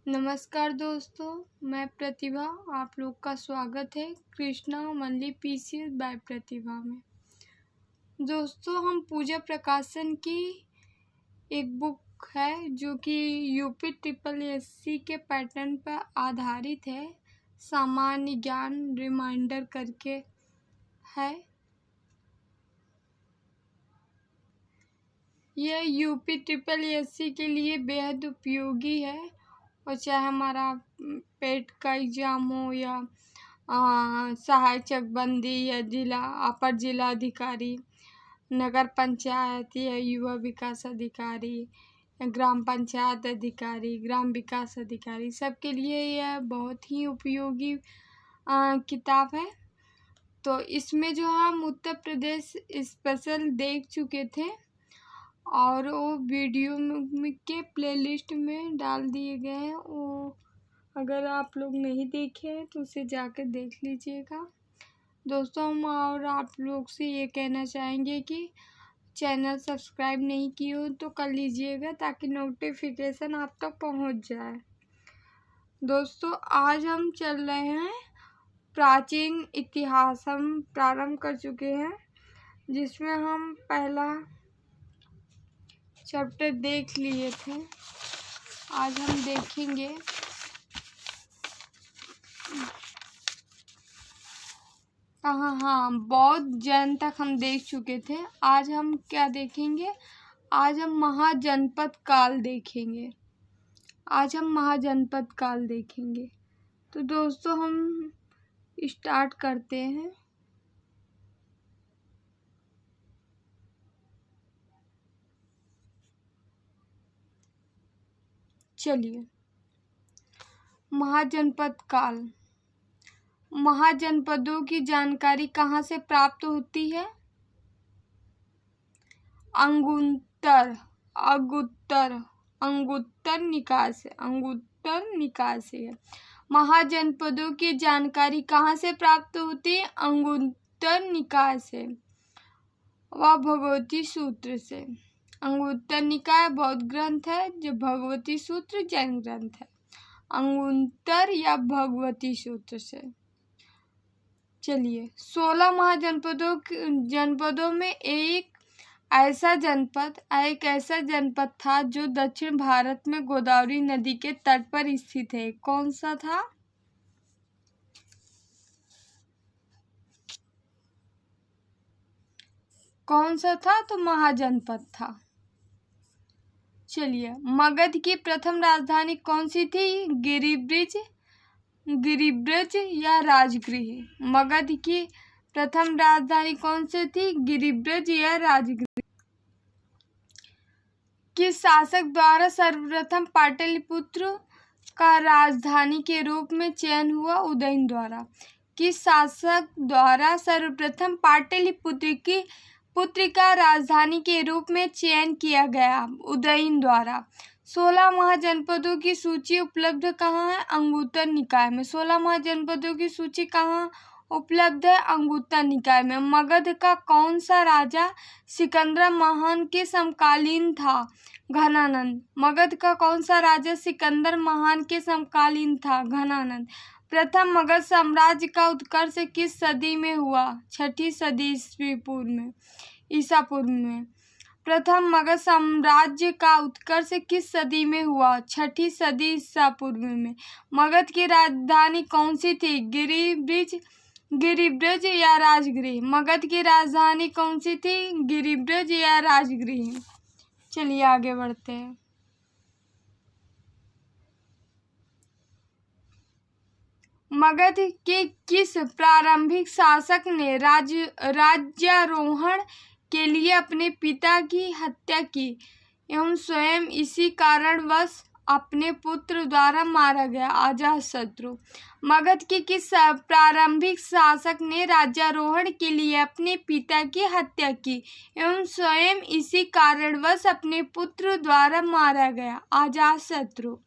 नमस्कार दोस्तों, मैं प्रतिभा। आप लोग का स्वागत है कृष्णा मंडली पीसीएस बाय प्रतिभा में। दोस्तों, हम पूजा प्रकाशन की एक बुक है जो कि यूपी ट्रिपल एससी के पैटर्न पर आधारित है। सामान्य ज्ञान रिमाइंडर करके है। यह यूपी ट्रिपल एससी के लिए बेहद उपयोगी है। और चाहे हमारा पेट का एग्ज़ाम हो या सहायक चकबंदी या जिला अपर जिला अधिकारी, नगर पंचायत या युवा विकास अधिकारी या ग्राम पंचायत अधिकारी, ग्राम विकास अधिकारी, सबके लिए यह बहुत ही उपयोगी किताब है। तो इसमें जो हम उत्तर प्रदेश स्पेशल देख चुके थे और वो वीडियो के प्लेलिस्ट में डाल दिए गए हैं। वो अगर आप लोग नहीं देखे हैं तो उसे जाकर देख लीजिएगा। दोस्तों, हम और आप लोग से ये कहना चाहेंगे कि चैनल सब्सक्राइब नहीं किए हो तो कर लीजिएगा ताकि नोटिफिकेशन आप तक पहुंच जाए। दोस्तों, आज हम चल रहे हैं प्राचीन इतिहास। हम प्रारंभ कर चुके हैं जिसमें हम पहला चैप्टर देख लिए थे। आज हम देखेंगे बौद्ध जैन तक हम देख चुके थे। आज हम क्या देखेंगे? आज हम महाजनपद काल देखेंगे। तो दोस्तों, हम स्टार्ट करते हैं। चलिए, महाजनपद काल। महाजनपदों की जानकारी कहाँ से प्राप्त होती है? अंगुत्तर निकाय से। महाजनपदों की जानकारी कहाँ से प्राप्त होती है? अंगुत्तर निकाय से व भगवती सूत्र से। अंगुत्तर निकाय बौद्ध ग्रंथ है, जो भगवती सूत्र जैन ग्रंथ है। अंगुत्तर या भगवती सूत्र से। चलिए, 16 जनपदों में एक ऐसा जनपद था जो दक्षिण भारत में गोदावरी नदी के तट पर स्थित है। कौन सा था? तो महाजनपद था। चलिए, मगध की प्रथम राजधानी कौन सी थी? गिरिब्रज या राजगृह। मगध की प्रथम राजधानी कौन सी थी? गिरिब्रज या राजगृह। किस शासक द्वारा सर्वप्रथम पाटलिपुत्र का राजधानी के रूप में चयन हुआ? उदयन द्वारा। किस शासक द्वारा सर्वप्रथम पाटलिपुत्र की पुत्र का राजधानी के रूप में चयन किया गया? उदयन द्वारा। 16 महाजनपदों की सूची उपलब्ध कहाँ है? अंगुत्तर निकाय में। 16 महाजनपदों की सूची कहाँ उपलब्ध है? अंगुत्तर निकाय में। मगध का कौन सा राजा सिकंदर महान के समकालीन था? घनानंद। मगध का कौन सा राजा सिकंदर महान के समकालीन था? घनानंद। प्रथम मगध साम्राज्य का उत्कर्ष किस सदी में हुआ? 6ठी सदी ईसा पूर्व में। प्रथम मगध साम्राज्य का उत्कर्ष किस सदी में हुआ? 6ठी सदी ईसा पूर्व में। मगध की राजधानी कौन सी थी? गिरिब्रज या राजगृह। मगध की राजधानी कौन सी थी? गिरिब्रज या राजगृह। चलिए, आगे बढ़ते हैं। मगध के किस प्रारंभिक शासक ने राज्यारोहण के लिए अपने पिता की हत्या की एवं स्वयं इसी कारणवश अपने पुत्र द्वारा मारा गया? अजातशत्रु। मगध के किस प्रारंभिक शासक ने राज्यारोहण के लिए अपने पिता की हत्या की एवं स्वयं इसी कारणवश अपने पुत्र द्वारा मारा गया? अजातशत्रु।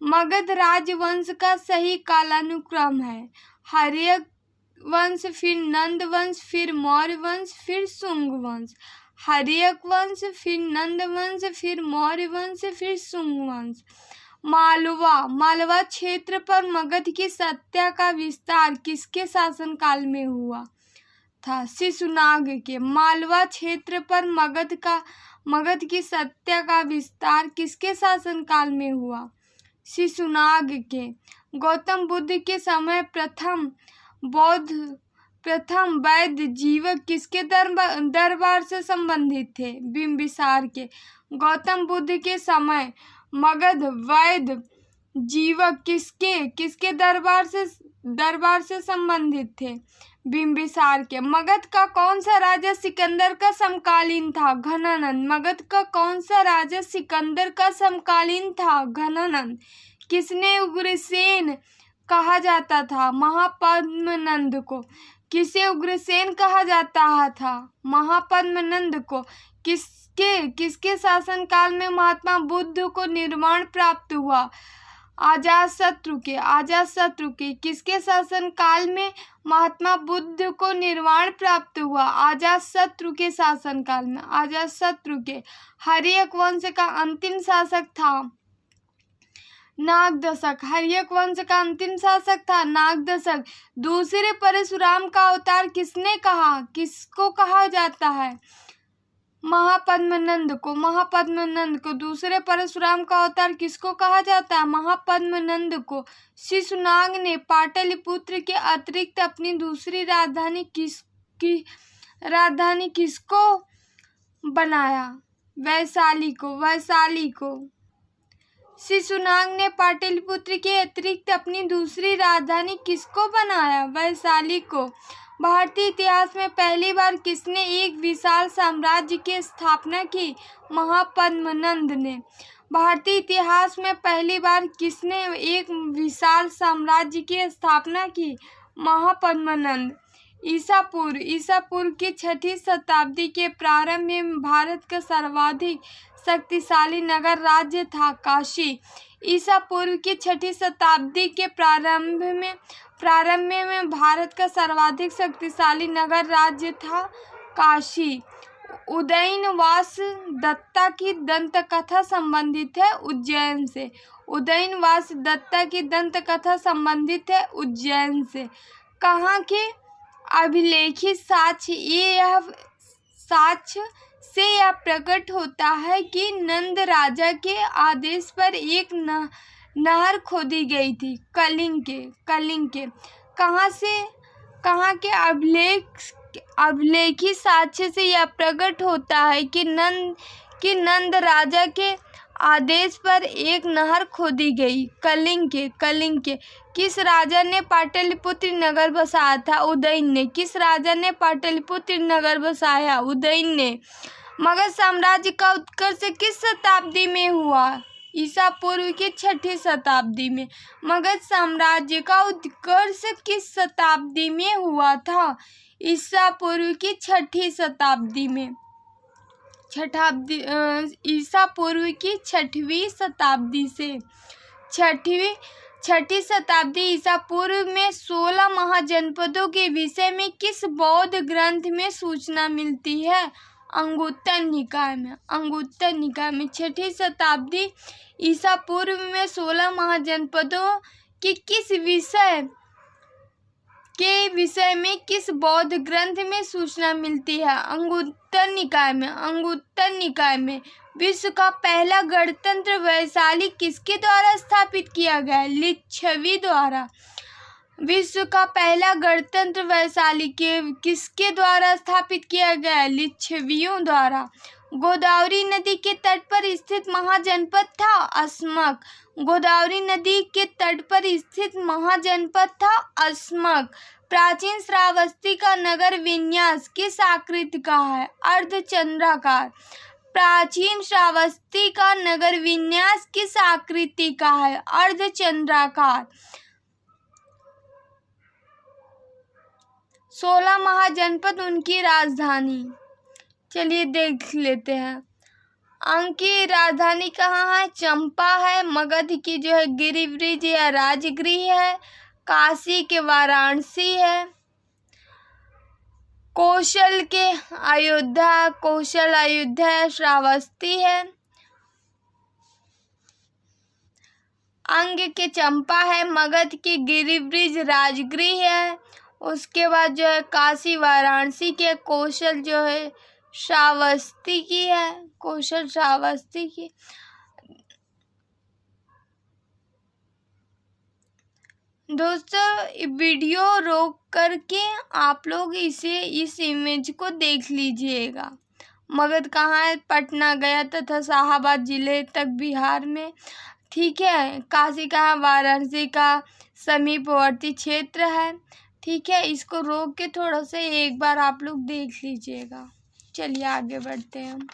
मगध राजवंश का सही कालानुक्रम है हर्यक वंश, फिर नंद वंश, फिर मौर्य वंश, फिर शुंग वंश। हर्यक वंश, फिर नंद वंश, फिर मौर्य वंश, फिर शुंग वंश। मालवा क्षेत्र पर मगध की सत्ता का विस्तार किसके शासनकाल में हुआ था? शिशुनाग के। मालवा क्षेत्र पर मगध की सत्ता का विस्तार किसके शासनकाल में हुआ? शिशुनाग के। गौतम बुद्ध के समय प्रथम वैद जीवक किसके दरबार से संबंधित थे? बिंबिसार के। गौतम बुद्ध के समय मगध वैद जीवक किसके दरबार से संबंधित थे? बिंबिसार के। मगध का कौन सा राजा सिकंदर का समकालीन था? घनानंद। मगध का कौन सा राजा सिकंदर का समकालीन था? घनानंद। किसने उग्रसेन कहा जाता था? महापद्मनंद को। किसे उग्रसेन कहा जाता था? महापद्मनंद को। किसके शासनकाल में महात्मा बुद्ध को निर्वाण प्राप्त हुआ? अजातशत्रु के। किसके शासनकाल में महात्मा बुद्ध को निर्वाण प्राप्त हुआ? अजातशत्रु के शासनकाल में। अजातशत्रु के। हर्यक वंश का अंतिम शासक था नागदशक। हर्यक वंश का अंतिम शासक था नागदशक। दूसरे परशुराम का अवतार किसको कहा जाता है? महापद्मनंद को। दूसरे परशुराम का अवतार किसको कहा जाता है? महापद्मनंद को। शिशुनाग ने पाटलिपुत्र के अतिरिक्त अपनी दूसरी राजधानी किसको बनाया? वैशाली को। शिशुनाग ने पाटलिपुत्र के अतिरिक्त अपनी दूसरी राजधानी किसको बनाया? वैशाली को। भारतीय इतिहास में पहली बार किसने एक विशाल साम्राज्य की स्थापना की? महापद्मनंद ने। भारतीय इतिहास में पहली बार किसने एक विशाल साम्राज्य की स्थापना की? महापद्मनंद। ईसा पूर्व की 6ठी शताब्दी के प्रारंभ में भारत का सर्वाधिक शक्तिशाली नगर राज्य था काशी। ईसा पूर्व की 6ठी शताब्दी के प्रारंभ में भारत का सर्वाधिक शक्तिशाली नगर राज्य था काशी। उदयनवास दत्ता की दंत कथा संबंधित है उज्जैन से। उदयनवास दत्ता की दंत कथा संबंधित है उज्जैन से। कहाँ के अभिलेखित साक्ष्य से यह प्रकट होता है कि नंद राजा के आदेश पर एक नहर खोदी गई थी। कलिंग के। कहाँ के अभिलेखित साक्ष्य से यह प्रकट होता है कि नंद राजा के आदेश पर एक नहर खोदी गई। कलिंग के। किस राजा ने पाटलिपुत्र नगर बसाया था? उदयन ने। किस राजा ने पाटलिपुत्र नगर बसाया? उदयन ने। मगध साम्राज्य का उत्कर्ष किस शताब्दी में हुआ? ईसा पूर्व की 6ठी शताब्दी में। मगध साम्राज्य का उत्कर्ष किस शताब्दी में हुआ था? ईसा पूर्व की 6ठी शताब्दी में। ईसा पूर्व की 6वीं शताब्दी से। 6ठी शताब्दी ईसा पूर्व में 16 महाजनपदों के विषय में किस बौद्ध ग्रंथ में सूचना मिलती है? अंगुत्तर निकाय में। 6ठी शताब्दी ईसा पूर्व में 16 महाजनपदों की विषय में किस बौद्ध ग्रंथ में सूचना मिलती है? अंगुत्तर निकाय में। विश्व का पहला गणतंत्र वैशाली किसके द्वारा स्थापित किया गया? लिच्छवी द्वारा। विश्व का पहला गणतंत्र वैशाली किसके द्वारा स्थापित किया गया? लिच्छवियों द्वारा। गोदावरी नदी के तट पर स्थित महाजनपद था अस्मक। गोदावरी नदी के तट पर स्थित महाजनपद था अस्मक। प्राचीन श्रावस्ती का नगर विन्यास किस आकृति का है? अर्धचंद्राकार। प्राचीन श्रावस्ती का नगर विन्यास किस आकृति का है? अर्धचंद्राकार। 16 महाजनपद उनकी राजधानी। चलिए देख लेते हैं। अंक की राजधानी कहाँ है? चंपा है। मगध की जो है गिरिब्रिज या राजगृह है। काशी के वाराणसी है। कौशल के अयोध्या श्रावस्ती है। अंग के चंपा है, मगध की गिरिब्रिज राजगृह है। उसके बाद जो है काशी वाराणसी के, कौशल जो है श्रावस्ती की है, कौशल श्रावस्ती की। दोस्तों वीडियो रोक करके आप लोग इस इमेज को देख लीजिएगा। मगध कहाँ है? पटना, गया तथा शाहाबाद जिले तक बिहार में, ठीक है। काशी का है? वाराणसी का समीपवर्ती क्षेत्र है, ठीक है। इसको रोक के थोड़ा सा एक बार आप लोग देख लीजिएगा। चलिए आगे बढ़ते हैं हम।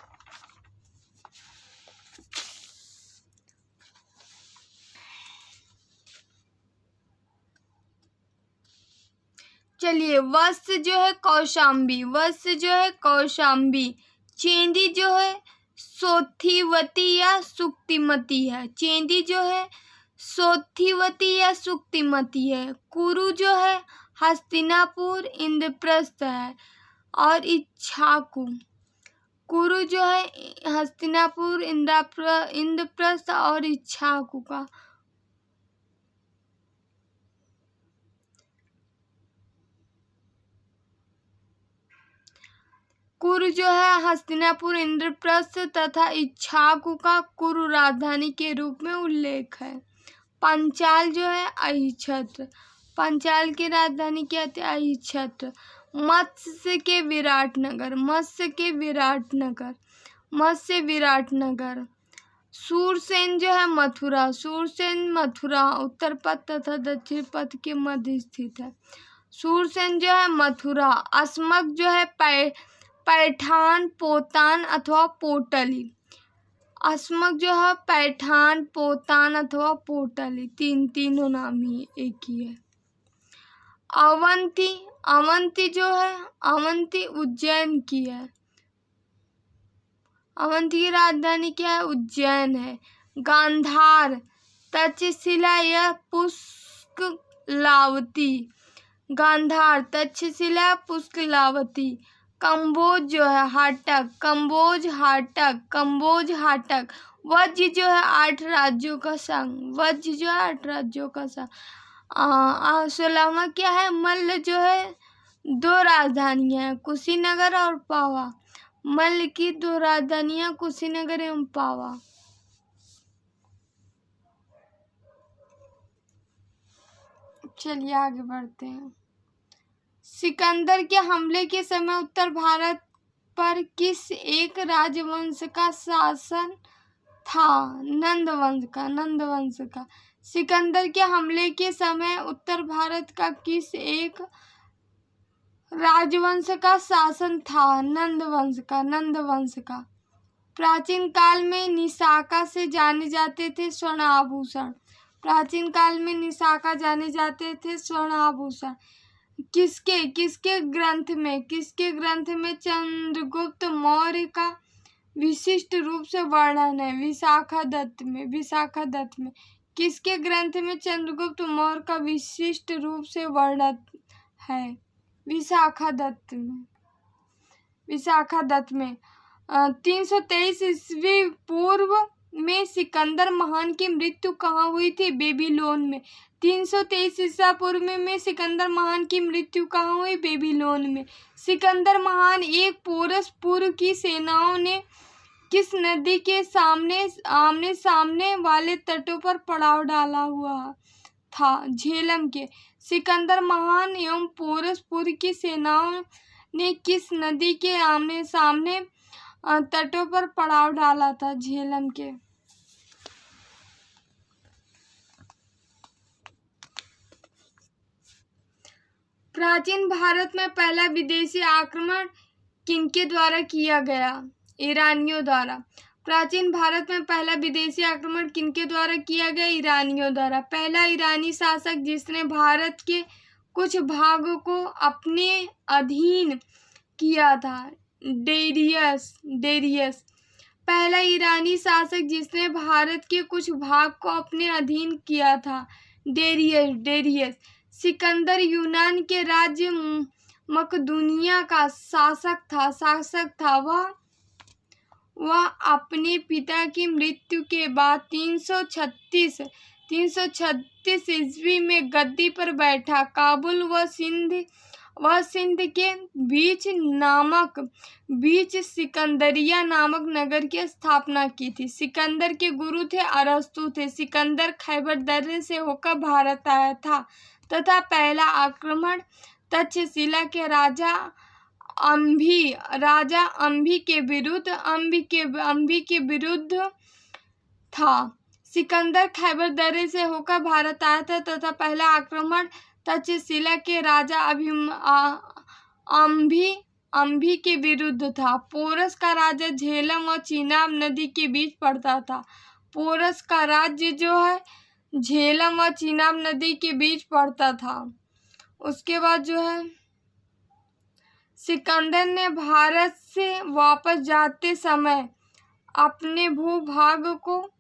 चलिए, वत्स जो है कौशाम्बी, वत्स जो है कौशाम्बी। चेंदी जो है सोथिवती या सुक्तिमती है, चेंदी जो है सोथिवती या सुक्तिमती है। कुरु जो है हस्तिनापुर इंद्रप्रस्थ है, और इच्छाकु, कुरु जो है हस्तिनापुर इंद्रप्रस्थ और इच्छाकु का। कुरु जो है हस्तिनापुर इंद्रप्रस्थ तथा इच्छाकु का कुरु राजधानी के रूप में उल्लेख है। पंचाल जो है अहिच्छत्र, पंचाल की राजधानी क्या थी? अहिच्छत्र। मत्स्य के विराटनगर, मत्स्य के विराटनगर, मत्स्य विराटनगर। सूरसेन जो है मथुरा, सूरसेन मथुरा उत्तर पथ तथा दक्षिण पथ के मध्य स्थित है। सूरसेन जो है मथुरा। अस्मक जो है पैठान, पोतान अथवा पोटली। अस्मक जो है पैठान, पोतान अथवा पोटली, तीनों नाम ही एक ही है। अवंती, अवंती जो है अवंती उज्जैन की है। अवंती की राजधानी क्या है? उज्जैन है। गांधार, तक्षशिला या पुष्कलावती, गांधार, तक्षशिला, पुष्कलावती। कंबोज जो है हाटक, कंबोज हाटक, कंबोज हाटक। वज्र जो है 8 राज्यों का संघ, वज्र जो है 8 राज्यों का संघ। 16वां क्या है? मल्ल जो है 2 राजधानियां हैं, कुशीनगर और पावा। मल्ल की 2 राजधानियां कुशीनगर एवं पावा। चलिए आगे बढ़ते हैं। सिकंदर के हमले के समय उत्तर भारत पर किस एक राजवंश का शासन था? नंद वंश का, नंद वंश का। सिकंदर के हमले के समय उत्तर भारत का किस एक राजवंश का शासन था? नंद वंश का, नंद वंश का। प्राचीन काल में निशाका से जाने जाते थे स्वर्ण आभूषण, प्राचीन काल में निशाका जाने जाते थे स्वर्ण आभूषण। किसके ग्रंथ में, किसके ग्रंथ में चंद्रगुप्त मौर्य का विशिष्ट रूप से वर्णन है? विशाखा दत्त में, विशाखा दत्त में। किसके ग्रंथ में चंद्रगुप्त मौर्य का विशिष्ट रूप से वर्णन है? विशाखा दत्त में, विशाखा दत्त में। 323 ईस्वी पूर्व में सिकंदर महान की मृत्यु कहाँ हुई थी? बेबीलोन में। 323 ईसा पूर्व में सिकंदर महान की मृत्यु कहाँ हुई? बेबीलोन में। सिकंदर महान एक पोरस पूर्व की सेनाओं ने किस नदी के आमने सामने वाले तटों पर पड़ाव डाला हुआ था? झेलम के। सिकंदर महान एवं पोरस पूर्व की सेनाओं ने किस नदी के आमने सामने तटों पर पड़ाव डाला था? झेलम के। प्राचीन भारत में पहला विदेशी आक्रमण किनके द्वारा किया गया? ईरानियों द्वारा। प्राचीन भारत में पहला विदेशी आक्रमण किनके द्वारा किया गया? ईरानियों द्वारा। पहला ईरानी शासक जिसने भारत के कुछ भागों को अपने अधीन किया था? डेरियस। पहला ईरानी शासक जिसने भारत के कुछ भाग को अपने अधीन किया था? डेरियस। सिकंदर यूनान के राज्य मकदूनिया का शासक था, वह अपने पिता की मृत्यु के बाद 336 ईस्वी में गद्दी पर बैठा। काबुल व सिंध के बीच सिकंदरिया नामक नगर की स्थापना की थी। सिकंदर के गुरु थे अरस्तु थे। सिकंदर खैबर दर्रे से होकर भारत आया था तथा पहला आक्रमण तक्षशिला के राजा अंभी के विरुद्ध था। सिकंदर खैबर दर्रे से होकर भारत आया था तथा पहला आक्रमण तक्षशिला के राजा अंभी के विरुद्ध था। पोरस का राज्य झेलम और चीनाब नदी के बीच पड़ता था। पोरस का राज्य जो है झेलम और चीनाब नदी के बीच पड़ता था। उसके बाद जो है सिकंदर ने भारत से वापस जाते समय अपने भूभाग को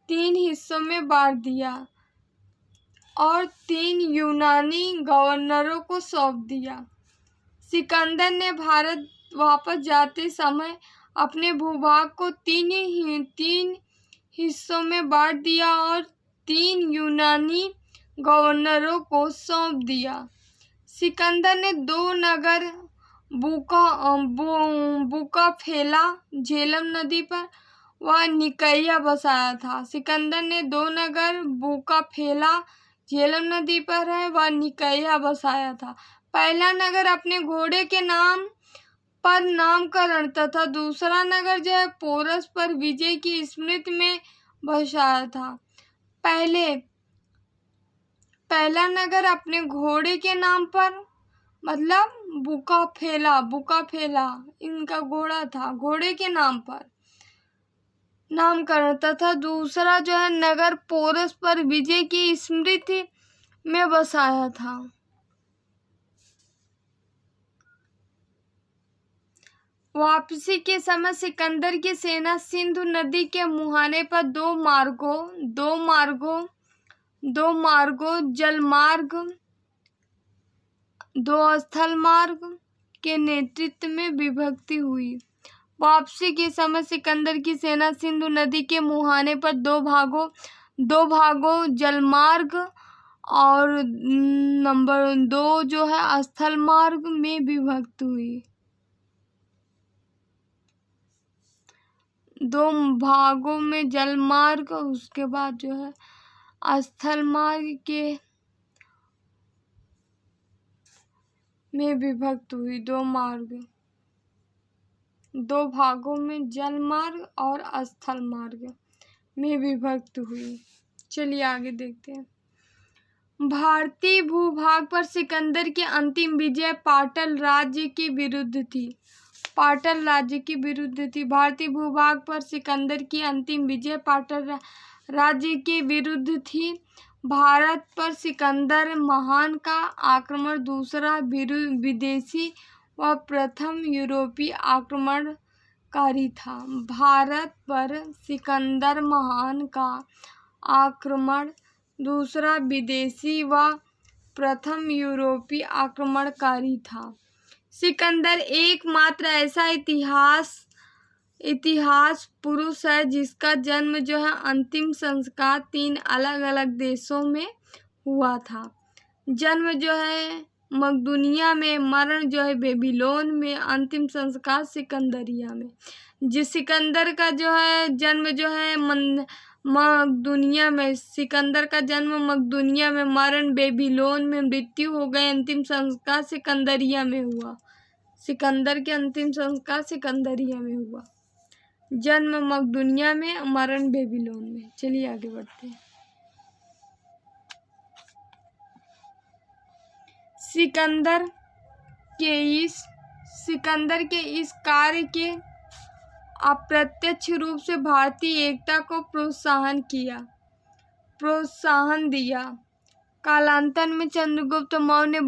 3 हिस्सों में बांट दिया और 3 यूनानी गवर्नरों को सौंप दिया। सिकंदर ने भारत वापस जाते समय अपने भूभाग को 3 हिस्सों में बांट दिया और 3 यूनानी गवर्नरों को सौंप दिया। सिकंदर ने 2 नगर बुका फेला झेलम नदी पर व निकैया बसाया था। सिकंदर ने 2 नगर बुका फेला झेलम नदी पर है व निकैया बसाया था। पहला नगर अपने घोड़े के नाम पर नामकरण तथा दूसरा नगर जो है पोरस पर विजय की स्मृति में बसाया था। पहला नगर अपने घोड़े के नाम पर मतलब बुका फेला इनका घोड़ा था, घोड़े के नाम पर नामकरण तथा दूसरा जो है नगर पोरस पर विजय की स्मृति में बसाया था। वापसी के समय सिकंदर की सेना सिंधु नदी के मुहाने पर 2 मार्गों जलमार्ग 2 स्थल मार्ग के नेतृत्व में विभक्ति हुई। वापसी के समय सिकंदर की सेना सिंधु नदी के मुहाने पर 2 भागों जलमार्ग और नंबर 2 जो है स्थल मार्ग में विभक्त हुई। 2 भागों में जलमार्ग उसके बाद जो है स्थल मार्ग के में विभक्त हुई। 2 भागों में जल मार्ग और स्थल मार्ग में विभक्त हुई। चलिए आगे देखते हैं। भारतीय भूभाग पर सिकंदर की अंतिम विजय पाटल राज्य के विरुद्ध थी। भारतीय भूभाग पर सिकंदर की अंतिम विजय पाटल राज्य के विरुद्ध थी। भारत पर सिकंदर महान का आक्रमण दूसरा विदेशी व प्रथम यूरोपीय आक्रमणकारी था। भारत पर सिकंदर महान का आक्रमण दूसरा विदेशी व प्रथम यूरोपीय आक्रमणकारी था। सिकंदर एकमात्र ऐसा इतिहास पुरुष है जिसका जन्म जो है अंतिम संस्कार 3 अलग अलग देशों में हुआ था। जन्म जो है मकदूनिया में, मरण जो है बेबीलोन में, अंतिम संस्कार सिकंदरिया में। जिस सिकंदर का जो है जन्म जो है मकदूनिया में, सिकंदर का जन्म मकदूनिया में, मरण बेबीलोन में, मृत्यु हो गए, अंतिम संस्कार सिकंदरिया में हुआ। सिकंदर के अंतिम संस्कार सिकंदरिया में हुआ। जन्म मकदूनिया में, मरण बेबीलोन में। चलिए आगे बढ़ते हैं। सिकंदर के इस कार्य के अप्रत्यक्ष रूप से भारतीय एकता को प्रोत्साहन दिया। कालांतर में चंद्रगुप्त मौर्य ने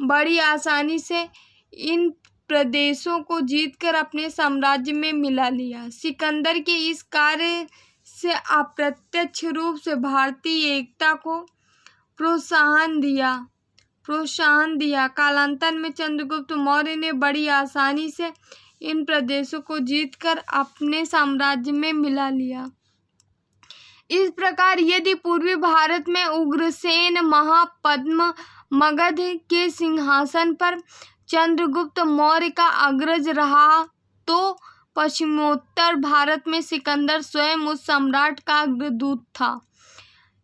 बड़ी आसानी से इन प्रदेशों को जीतकर अपने साम्राज्य में मिला लिया। सिकंदर के इस कार्य से अप्रत्यक्ष रूप से भारतीय एकता को प्रोत्साहन दिया। कालांतर में चंद्रगुप्त मौर्य ने बड़ी आसानी से इन प्रदेशों को जीतकर अपने साम्राज्य में मिला लिया। इस प्रकार यदि पूर्वी भारत में उग्रसेन महापद्म मगध के सिंहासन पर चंद्रगुप्त मौर्य का अग्रज रहा, तो पश्चिमोत्तर भारत में सिकंदर स्वयं उस सम्राट का अग्रदूत था।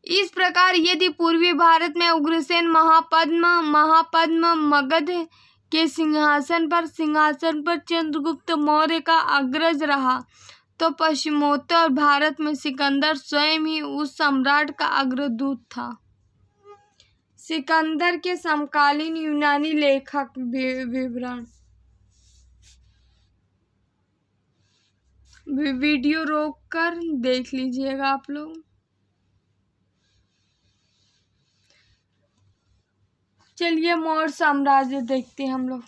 इस प्रकार यदि पूर्वी भारत में उग्रसेन महापद्म मगध के सिंहासन पर चंद्रगुप्त मौर्य का अग्रज रहा, तो पश्चिमोत्तर भारत में सिकंदर स्वयं ही उस सम्राट का अग्रदूत था। सिकंदर के समकालीन यूनानी लेखक विवरण। वीडियो रोककर देख लीजिएगा आप लोग। चलिए मौर्य साम्राज्य देखते हैं हम लोग।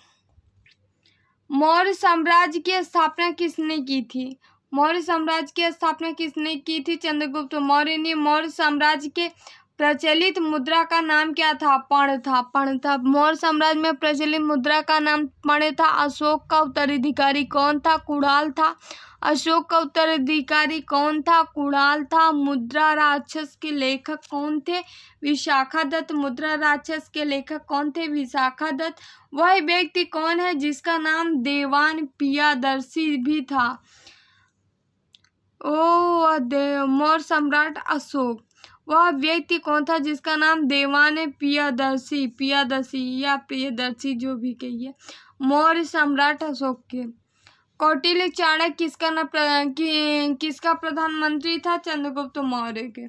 मौर्य साम्राज्य की स्थापना किसने की थी? मौर्य साम्राज्य की स्थापना किसने की थी? चंद्रगुप्त मौर्य ने। मौर्य साम्राज्य के प्रचलित मुद्रा का नाम क्या था? पर्ण था। मौर्य साम्राज्य में प्रचलित मुद्रा का नाम पर्ण था। अशोक का उत्तराधिकारी कौन था? कुणाल था। अशोक का उत्तराधिकारी कौन था? कुणाल था। मुद्रा राक्षस के लेखक कौन थे? विशाखा दत्त। मुद्रा राक्षस के लेखक कौन थे? विशाखा दत्त। वह व्यक्ति कौन है जिसका नाम देवान पियादर्शी भी था? मौर्य सम्राट अशोक। वह व्यक्ति कौन था जिसका नाम देवान पियादर्शी या प्रियदर्शी जो भी कहिए। मौर्य सम्राट अशोक के। कौटिल्य चाणक्य किसका प्रधानमंत्री था? चंद्रगुप्त मौर्य के।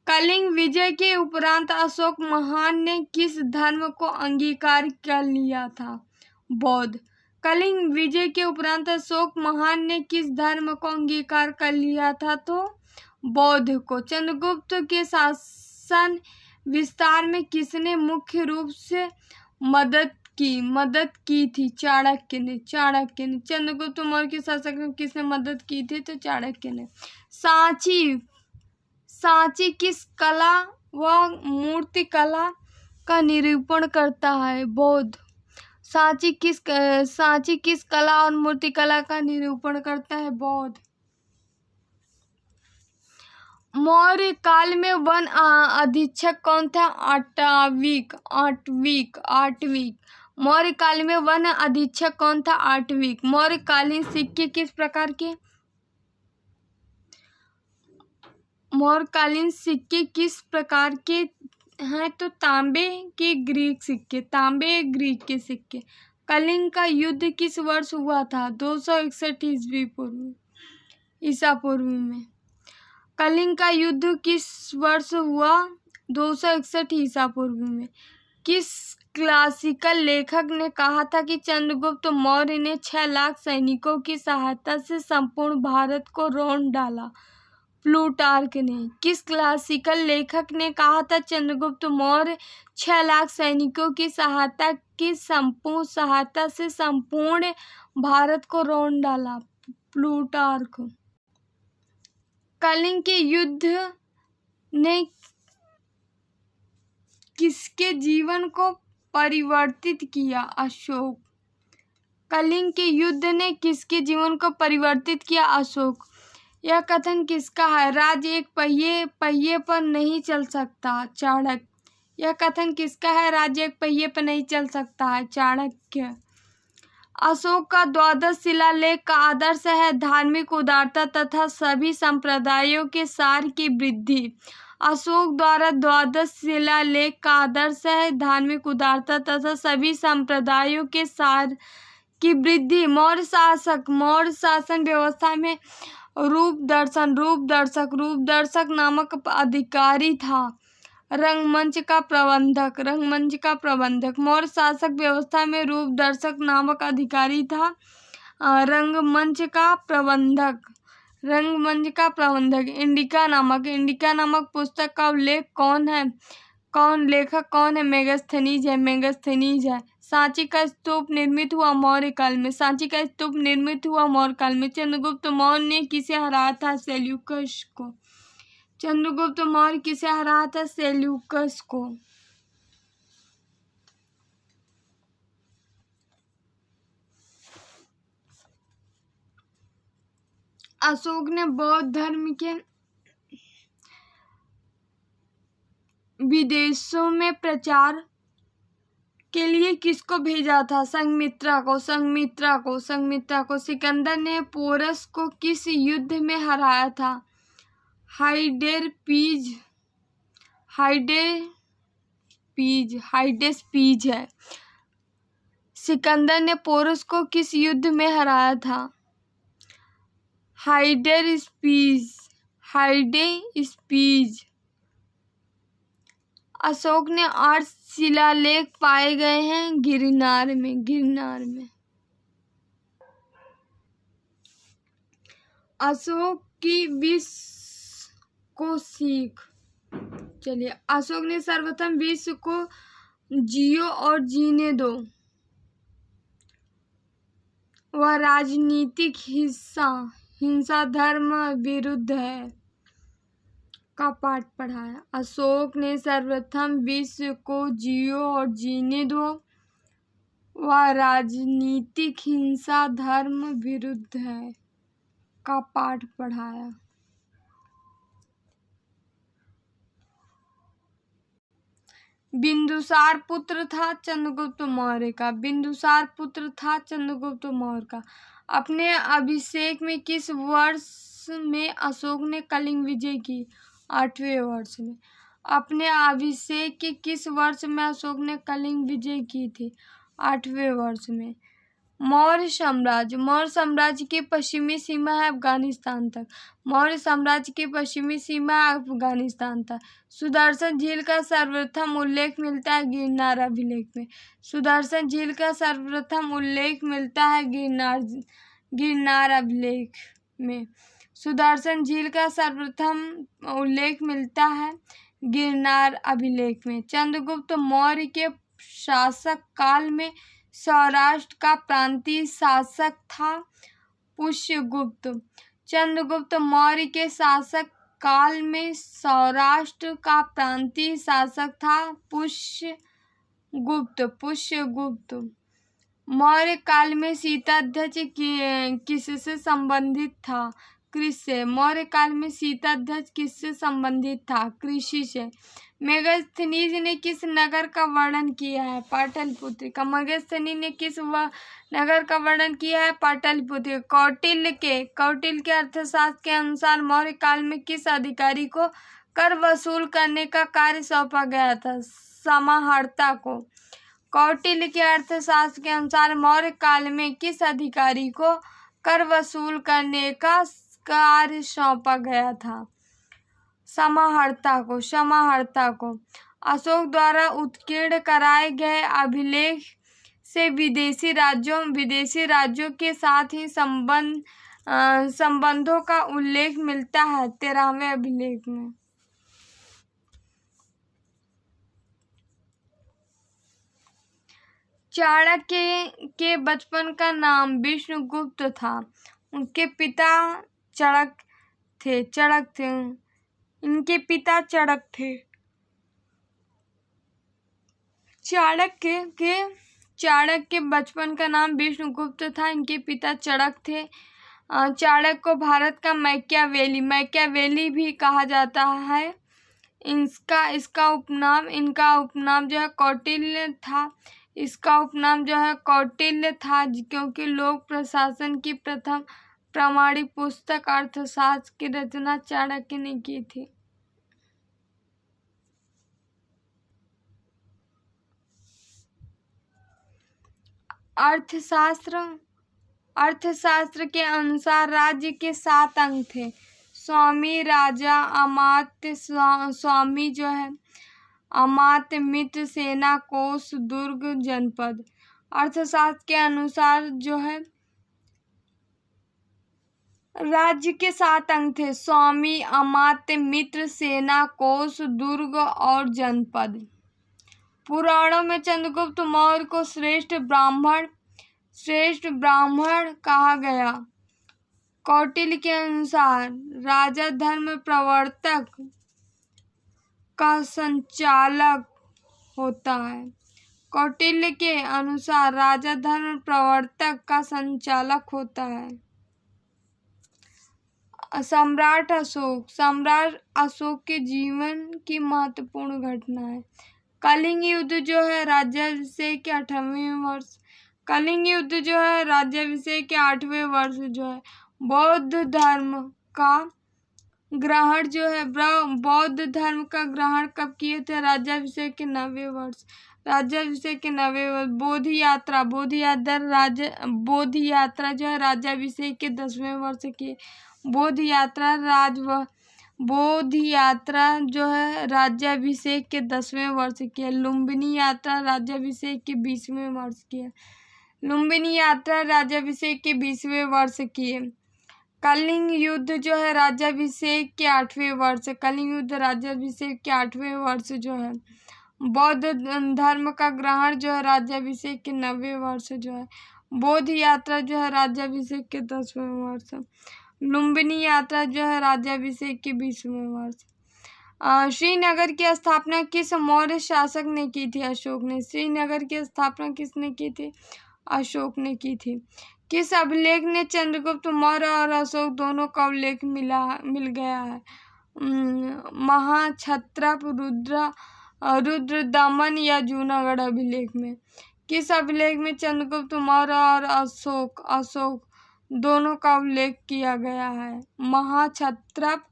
कलिंग विजय के उपरांत अशोक महान ने किस धर्म को अंगीकार कर लिया था? बौद्ध। कलिंग विजय के उपरांत अशोक महान ने किस धर्म को अंगीकार कर लिया था? तो बौद्ध को। चंद्रगुप्त के शासन विस्तार में किसने मुख्य रूप से मदद की थी? चाणक्य ने। चंद्रगुप्त मौर्य के शासक में किसने मदद की थी? तो चाणक्य ने। सांची किस कला व मूर्ति कला का निरूपण करता है? बौद्ध। सांची किस कला और मूर्ति कला का निरूपण करता है? बौद्ध। मौर्य काल में वन अधीक्षक कौन था? आटविक। मौर्य काल में वन अधीक्षक कौन था? आटविक। मौर्यकालीन सिक्के किस प्रकार के? मौर्यकालीन सिक्के किस प्रकार के हैं? तो तांबे के ग्रीक के सिक्के। कलिंग का युद्ध किस वर्ष हुआ था? 261 ईसा पूर्व में। कलिंग का युद्ध किस वर्ष हुआ? 261 ईसा पूर्व में। किस क्लासिकल लेखक ने कहा था कि चंद्रगुप्त मौर्य ने 6 लाख सैनिकों की सहायता से संपूर्ण भारत को रौंद डाला? प्लूटार्क ने। किस क्लासिकल लेखक ने कहा था चंद्रगुप्त मौर्य 6 लाख सैनिकों की सहायता से संपूर्ण भारत को रौंद डाला? प्लूटार्क। कलिंग के युद्ध ने किसके जीवन को परिवर्तित किया? अशोक। कलिंग के युद्ध ने किसके जीवन को परिवर्तित किया? अशोक। यह कथन किसका है? राज्य एक पहिए पर नहीं चल सकता? चाणक्य। यह कथन किसका है? राज्य एक पहिए पर नहीं चल सकता है? चाणक्य। अशोक का द्वादश शिलालेख का आदर्श है धार्मिक उदारता तथा सभी संप्रदायों के सार की वृद्धि। अशोक द्वारा द्वादश शिलालेख का आदर्श है धार्मिक उदारता तथा सभी संप्रदायों के सार की वृद्धि। मौर्य शासन व्यवस्था में रूपदर्शक नामक अधिकारी था। रंगमंच का प्रबंधक। मौर्य शासक व्यवस्था में रूपदर्शक नामक अधिकारी था। रंगमंच का प्रबंधक। इंडिका नामक पुस्तक का लेखक कौन है? मेगास्थनीज है। सांची का स्तूप निर्मित हुआ मौर्य काल में। चंद्रगुप्त मौर्य ने किसे हराया था? सेल्यूकस को। चंद्रगुप्त मौर्य किसे हराया था? सेल्यूकस को। अशोक ने बौद्ध धर्म के विदेशों में प्रचार के लिए किसको भेजा था? संघमित्रा को। सिकंदर ने पोरस को किस युद्ध में हराया था? हाइडेस्पीज है। सिकंदर ने पोरस को किस युद्ध में हराया था? हाइडेस्पीज। अशोक ने 8 शिलालेख पाए गए हैं गिरनार में। अशोक की 20 को सीख। चलिए, अशोक ने सर्वप्रथम विश्व को जियो और जीने दो वह राजनीतिक हिंसा धर्म विरुद्ध है का पाठ पढ़ाया। अशोक ने सर्वप्रथम विश्व को जियो और जीने दो वह राजनीतिक हिंसा धर्म विरुद्ध है का पाठ पढ़ाया। बिंदुसार पुत्र था चंद्रगुप्त मौर्य का। अपने अभिषेक में किस वर्ष में अशोक ने कलिंग विजय की? 8वें वर्ष में। अपने अभिषेक के किस वर्ष में अशोक ने कलिंग विजय की थी? 8वें वर्ष में। मौर्य साम्राज्य की पश्चिमी सीमा है अफगानिस्तान तक। सुदर्शन झील का सर्वप्रथम उल्लेख मिलता है गिरनार अभिलेख में। चंद्रगुप्त मौर्य के शासक काल में सौराष्ट्र का प्रांतीय शासक था पुष्यगुप्त। चंद्रगुप्त मौर्य के शासक काल में सौराष्ट्र का प्रांतीय शासक था पुष्यगुप्त। मौर्य काल में शीताध्यक्ष किससे संबंधित था? कृषि से। मेगास्थनीज ने किस नगर का वर्णन किया है? पाटलिपुत्र का। कौटिल्य के अर्थशास्त्र के अनुसार मौर्य काल में किस अधिकारी को कर वसूल करने का कार्य सौंपा गया था? समाहर्ता को। कौटिल्य के अर्थशास्त्र के अनुसार मौर्य काल में किस अधिकारी को कर वसूल करने का कार्य सौंपा गया था? समाहर्ता को। अशोक द्वारा उत्कीर्ण कराए गए अभिलेख से विदेशी राज्यों के साथ ही संबंधों का उल्लेख मिलता है 13वें अभिलेख में। चाणक्य के बचपन का नाम विष्णुगुप्त था। उनके पिता चड़क थे। इनके पिता चड़क थे। चाणक्य के बचपन का नाम विष्णुगुप्त था। इनके पिता चड़क थे। चाणक्य को भारत का मैकियावेली भी कहा जाता है। इनका उपनाम जो है कौटिल्य था क्योंकि लोक प्रशासन की प्रथम प्रामाणिक पुस्तक अर्थशास्त्र की रचना चाणक्य ने की थी। अर्थशास्त्र के अनुसार राज्य के 7 अंग थे। स्वामी, राजा, अमात्य, स्वामी जो है अमात्य, मित्र, सेना, कोष, दुर्ग, जनपद। अर्थशास्त्र के अनुसार जो है राज्य के 7 अंग थे। स्वामी, अमात्य, मित्र, सेना, कोष, दुर्ग और जनपद। पुराणों में चंद्रगुप्त मौर्य को श्रेष्ठ ब्राह्मण कहा गया। कौटिल्य के अनुसार राजा धर्म प्रवर्तक का संचालक होता है। कौटिल्य के अनुसार राजा धर्म प्रवर्तक का संचालक होता है। सम्राट अशोक के जीवन की महत्वपूर्ण घटना है। कलिंग युद्ध जो है राज्याभिषेक के 8वें वर्ष, कलिंग युद्ध जो है राज्याभिषेक के 8वें वर्ष जो है बौद्ध धर्म का ग्रहण जो है बौद्ध धर्म का ग्रहण कब किए थे? राज्याभिषेक के 9वें वर्ष, राज्याभिषेक के 9वें वर्ष। बोधि यात्रा जो है राज्याभिषेक के 10वें वर्ष की। बोधि यात्रा जो है राज्याभिषेक के 10वें वर्ष की है। लुम्बिनी यात्रा राज्याभिषेक के 20वें वर्ष की है। लुम्बिनी यात्रा राज्याभिषेक के 20वें वर्ष की है। कलिंग युद्ध जो है राज्याभिषेक के 8वें वर्ष, कलिंग युद्ध राज्याभिषेक के 8वें वर्ष जो है। बौद्ध धर्म का ग्रहण जो है राज्याभिषेक के 9वें वर्ष जो है। बोध यात्रा जो है राज्याभिषेक के 10वें वर्ष। लुम्बिनी यात्रा जो है राज्याभिषेक के 20वें वर्ष। श्रीनगर की स्थापना किस मौर्य शासक ने की थी? अशोक ने। श्रीनगर की स्थापना किसने की थी? अशोक ने की थी। किस अभिलेख ने चंद्रगुप्त मौर्य और अशोक दोनों का उल्लेख मिल गया है? महाक्षत्रप, रुद्रदमन या जूनागढ़ अभिलेख में। किस अभिलेख में चंद्रगुप्त मौर्य और अशोक दोनों का उल्लेख किया गया है? महाक्षत्रप,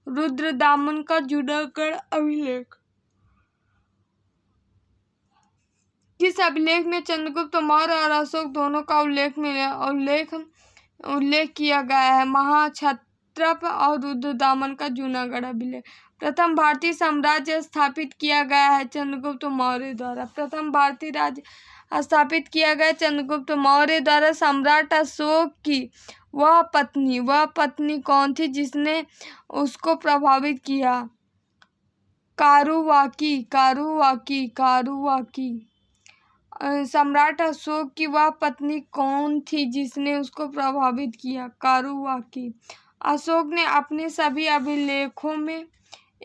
रुद्रदामन का जूनागढ़ अभिलेख। किस अभिलेख में चंद्रगुप्त मौर्य और अशोक दोनों का उल्लेख किया गया है? महाक्षत्रप और रुद्रदामन का जूनागढ़ अभिलेख। प्रथम भारतीय साम्राज्य स्थापित किया गया है चंद्रगुप्त मौर्य द्वारा। प्रथम भारतीय राज्य स्थापित किया गया चंद्रगुप्त मौर्य द्वारा। सम्राट अशोक की वह पत्नी कौन थी जिसने उसको प्रभावित किया? कारुवाकी। सम्राट अशोक की वह पत्नी कौन थी जिसने उसको प्रभावित किया? कारुवाकी। अशोक ने अपने सभी अभिलेखों में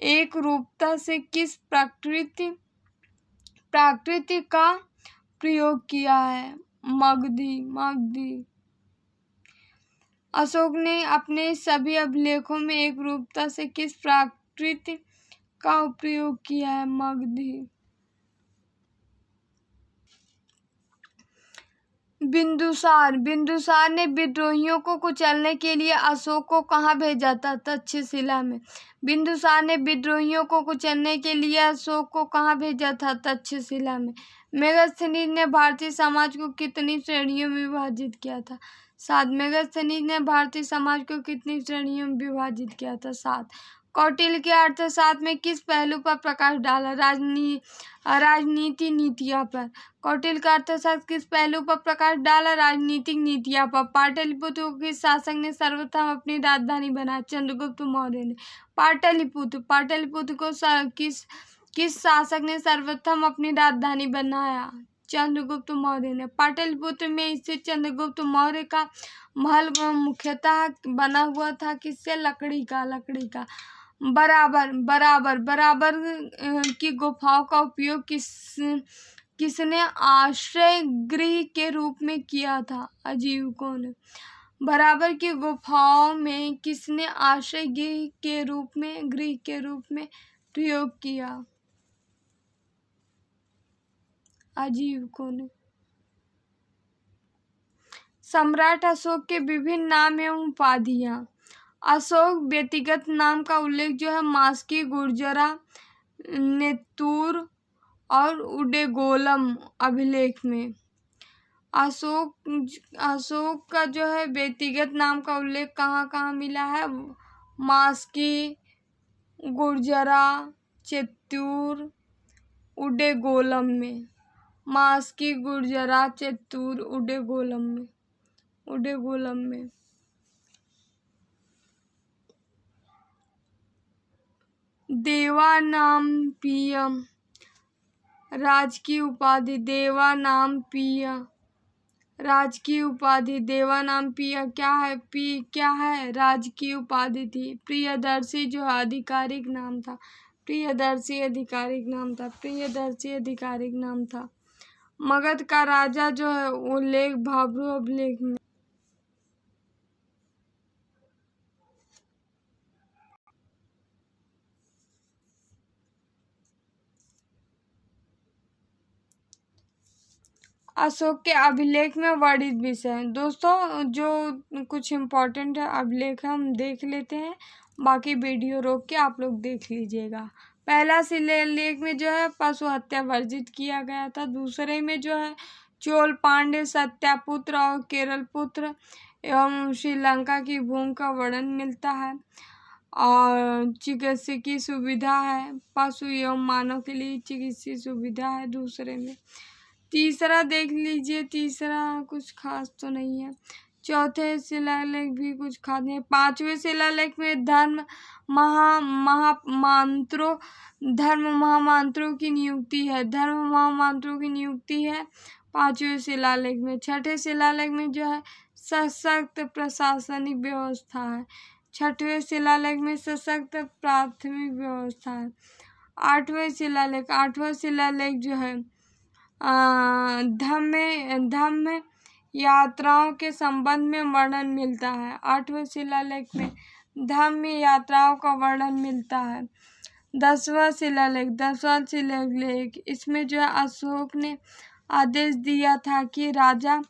एक रूपता से किस प्राकृति का प्रयोग किया है? मगधी। अशोक ने अपने सभी अभिलेखों में एक रूपता से किस प्राकृति का प्रयोग किया है? मगधी। बिंदुसार ने विद्रोहियों को कुचलने के लिए अशोक को कहाँ भेजा था? तक्षशिला में। बिंदुसार ने विद्रोहियों को कुचलने के लिए अशोक को कहाँ भेजा था? तक्षशिला में। मेगास्थनीज ने भारतीय समाज को कितनी श्रेणियों में विभाजित किया था? 7। मेगास्थनीज ने भारतीय समाज को कितनी श्रेणियों में विभाजित किया था? 7। कौटिल्य के अर्थशास्त्र में किस पहलू पर प्रकाश डाला? राजनीति नीतियाँ पर। कौटिल्य का अर्थशास्त्र किस पहलू पर प्रकाश डाला? राजनीतिक नीतियाँ पर। पाटलिपुत्र को किस शासक ने सर्वप्रथम अपनी राजधानी बनाया? चंद्रगुप्त मौर्य ने। पाटलिपुत्र को किस शासक ने सर्वप्रथम अपनी राजधानी बनाया? चंद्रगुप्त मौर्य ने। पाटलिपुत्र में स्थित चंद्रगुप्त मौर्य का महल मुख्यतः बना हुआ था किससे? लकड़ी का। बराबर की गुफाओं का उपयोग किसने आश्रय गृह के रूप में किया था? अजीवकों ने। बराबर की गुफाओं में किसने आश्रय गृह के रूप में प्रयोग किया? अजीवकों ने। सम्राट अशोक के विभिन्न नाम एवं उपाधियां। अशोक व्यक्तिगत नाम का उल्लेख जो है मास्की, गुर्जरा, नेत्तूर और उडेगोलम अभिलेख में। अशोक का जो है व्यक्तिगत नाम का उल्लेख कहाँ मिला है? मास्की, गुर्जरा, चित्तूर, उडेगोलम में। मास्की, गुर्जरा, चित्तूर, उडेगोलम में। देवानामपीय राजकीय उपाधि। देवानामपीय क्या है? राजकीय उपाधि थी। प्रियदर्शी जो आधिकारिक नाम था। प्रियदर्शी आधिकारिक नाम था। मगध का राजा जो है उल्लेख भाब्रू अभिलेख में। अशोक के अभिलेख में वर्णित विषय। दोस्तों जो कुछ इम्पोर्टेंट अभिलेख है हम देख लेते हैं, बाकी वीडियो रोक के आप लोग देख लीजिएगा। पहला शिलालेख में जो है पशु हत्या वर्जित किया गया था। दूसरे में जो है चोल, पांड्य, सत्यापुत्र और केरल पुत्र एवं श्रीलंका की भूमि का वर्णन मिलता है। और चिकित्सकीय सुविधा है, पशु एवं मानव के लिए चिकित्सीय सुविधा है दूसरे में। तीसरा देख लीजिए, तीसरा कुछ खास तो नहीं है। चौथे शिलालेख भी कुछ खास नहीं है। पांचवें शिलालेख में धर्म महामांत्रों की नियुक्ति है, धर्म महामांत्रों की नियुक्ति है पांचवें शिलालेख में। छठे शिलालेख में जो है सशक्त प्रशासनिक व्यवस्था है। छठवें शिलालेख में सशक्त प्राथमिक व्यवस्था है। आठवां शिलालेख जो है धम्म यात्राओं के संबंध में वर्णन मिलता है। आठवें शिलालेख में धम्म यात्राओं का वर्णन मिलता है। दसवां शिलालेख इसमें जो है अशोक ने आदेश दिया था कि राजा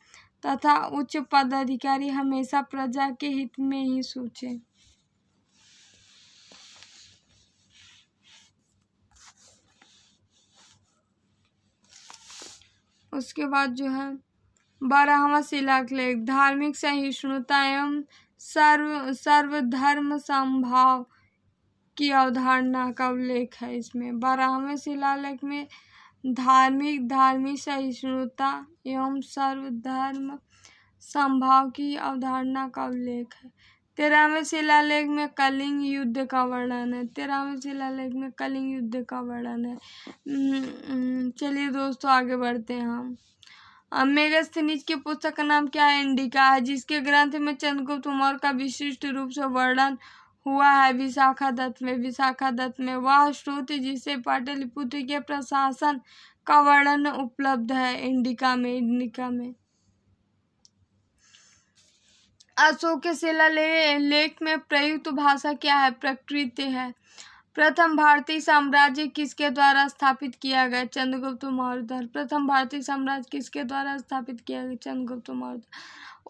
तथा उच्च पदाधिकारी हमेशा प्रजा के हित में ही सोचे। उसके बाद जो है 12वां शिलालेख धार्मिक सहिष्णुता एवं सर्वधर्म समभाव की अवधारणा का उल्लेख है। इसमें 12वें शिलालेख में धार्मिक सहिष्णुता एवं सर्वधर्म समभाव की अवधारणा का उल्लेख है। 13वें शिलालेख में कलिंग युद्ध का वर्णन है। 13वें शिलालेख में कलिंग युद्ध का वर्णन है। चलिए दोस्तों आगे बढ़ते हैं हम। मेगास्थनीज की पुस्तक का नाम क्या है? इंडिका है, जिसके ग्रंथ में चंद्रगुप्त मौर्य का विशिष्ट रूप से वर्णन हुआ है विशाखादत्त में। वह स्रोत जिसे पाटलिपुत्र के प्रशासन का वर्णन उपलब्ध है इंडिका में। अशोक के शिलालेख में प्रयुक्त भाषा क्या है? प्राकृत है। प्रथम भारतीय साम्राज्य किसके द्वारा स्थापित किया गया? चंद्रगुप्त मौर्य द्वारा। प्रथम भारतीय साम्राज्य किसके द्वारा स्थापित किया गया? चंद्रगुप्त मौर्य।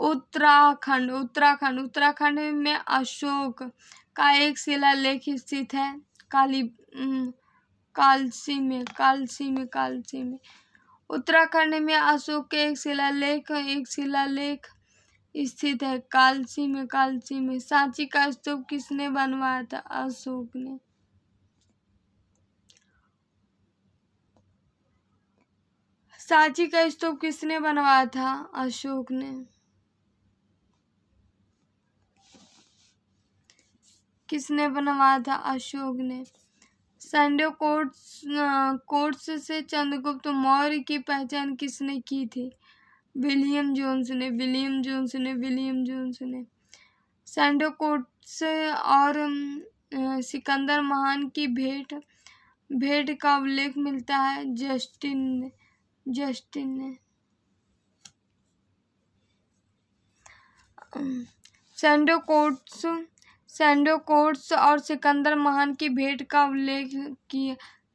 उत्तराखंड में अशोक का एक शिलालेख स्थित है कालसी में। उत्तराखंड में अशोक के एक शिलालेख स्थित है कालसी में। सांची का स्तूप किसने बनवाया था? अशोक ने। सांची का स्तूप किसने बनवाया था? अशोक ने। किसने बनवाया था? अशोक ने। सैंडो कोर्ट्स से चंद्रगुप्त मौर्य की पहचान किसने की थी? विलियम जोन्स ने। सैंडो कोर्ट्स और सिकंदर महान की भेंट का उल्लेख मिलता है जस्टिन ने। सैंडो कोर्ट्स और सिकंदर महान की भेंट का उल्लेख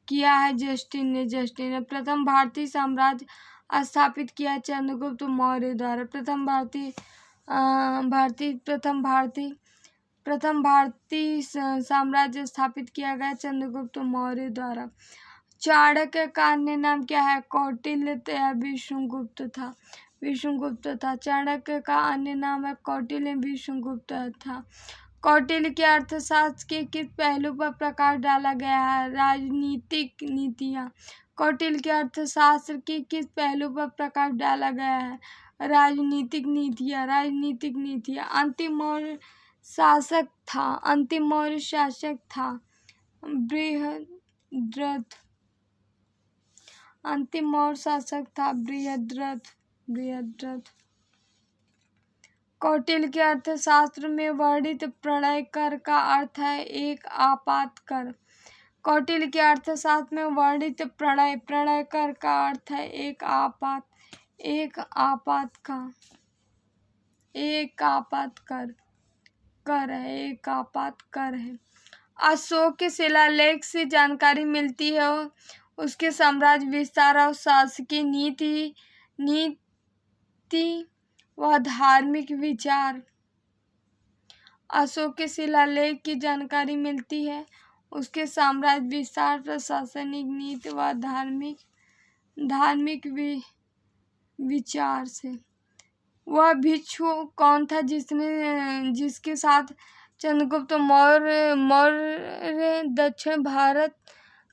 किया है जस्टिन ने। प्रथम भारतीय साम्राज्य स्थापित किया चंद्रगुप्त मौर्य द्वारा। प्रथम भारतीय साम्राज्य स्थापित किया गया चंद्रगुप्त मौर्य द्वारा। चाणक्य का अन्य नाम क्या है? कौटिल्य या विष्णुगुप्त था। चाणक्य का अन्य नाम है कौटिल्य विष्णुगुप्त था। कौटिल्य के अर्थशास्त्र के किस पहलू पर प्रकाश डाला गया है? राजनीतिक नीतियाँ। कौटिल्य के अर्थशास्त्र के किस पहलू पर प्रकाश डाला गया है? राजनीतिक नीतियाँ। अंतिम मौर्य शासक था बृहद्रथ। कौटिल्य के अर्थशास्त्र में वर्णित प्रणय कर का अर्थ है एक आपात कर। कौटिल्य के अर्थशास्त्र में वर्णित प्रणय कर का अर्थ है एक आपात कर है। अशोक के शिलालेख से जानकारी मिलती है उसके साम्राज्य विस्तार और शासकीय नीति नीति व धार्मिक विचार। अशोक के शिलालेख की जानकारी मिलती है उसके साम्राज्य विस्तार, प्रशासनिक नीति व धार्मिक विचार से। वह भिक्षु कौन था जिसके साथ चंद्रगुप्त मौर्य दक्षिण भारत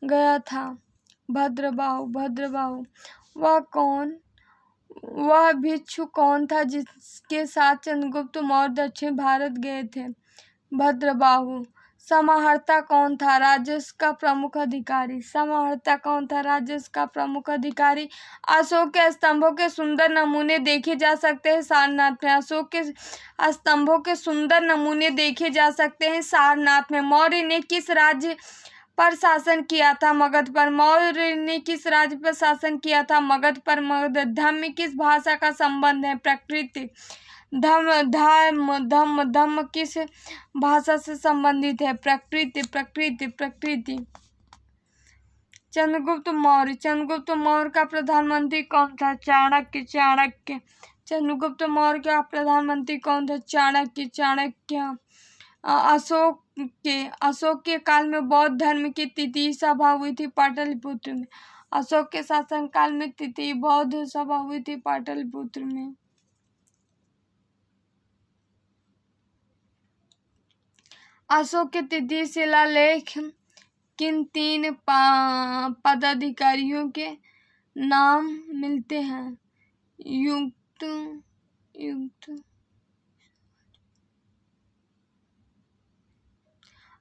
गया था? भद्रबाहु। वह भिक्षु कौन था जिसके साथ चंद्रगुप्त मौर्य दक्षिण भारत गए थे? भद्रबाहु। समाहर्ता कौन था? राजस्व का प्रमुख अधिकारी। अशोक के स्तंभों के सुंदर नमूने देखे जा सकते हैं सारनाथ में। अशोक के स्तंभों के सुंदर नमूने देखे जा सकते हैं सारनाथ में। मौर्य ने किस राज्य पर शासन किया था? मगध पर। मौर्य ने किस राज्य पर शासन किया था? मगध पर। धर्म में किस भाषा का संबंध है? प्राकृतिक। धम्म किस भाषा से संबंधित है? प्रकृति। चंद्रगुप्त मौर्य का प्रधानमंत्री कौन था? चाणक्य। चंद्रगुप्त मौर्य का प्रधानमंत्री कौन था? चाणक्य। अशोक के काल में बौद्ध धर्म की तृतीय सभा हुई थी पाटलिपुत्र में। अशोक के शासन काल में तृतीय बौद्ध सभा हुई थी पाटलिपुत्र में। अशोक के तृतीय शिलालेख किन 3 पदाधिकारियों के नाम मिलते हैं? युक्त।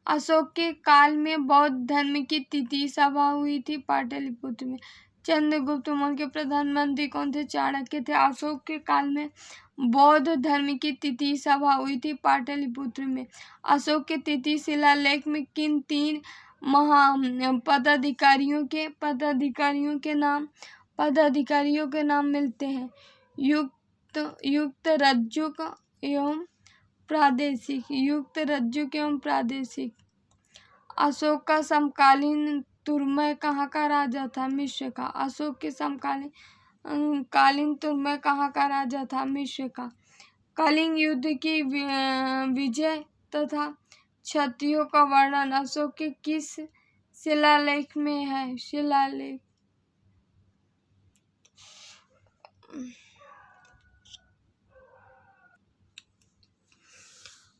अशोक के काल में बौद्ध धर्म की तृतीय सभा हुई थी पाटलिपुत्र में। चंद्रगुप्त मौर्य के प्रधानमंत्री कौन थे? चाणक्य थे। अशोक के काल में बौद्ध धर्म की तृतीय सभा हुई थी पाटलिपुत्र में। अशोक के तृतीय शिलालेख में किन 3 पदाधिकारियों के नाम मिलते हैं? युक्त रज्जुक एवं प्रादेशिक। अशोक का समकालीन तुर्मय कहाँ का राजा था? मिस्र का। अशोक के समकालीन तुर्मय कहाँ का राजा था? मिस्र का। कलिंग युद्ध की विजय तथा क्षतियों का वर्णन अशोक के किस शिलालेख में है?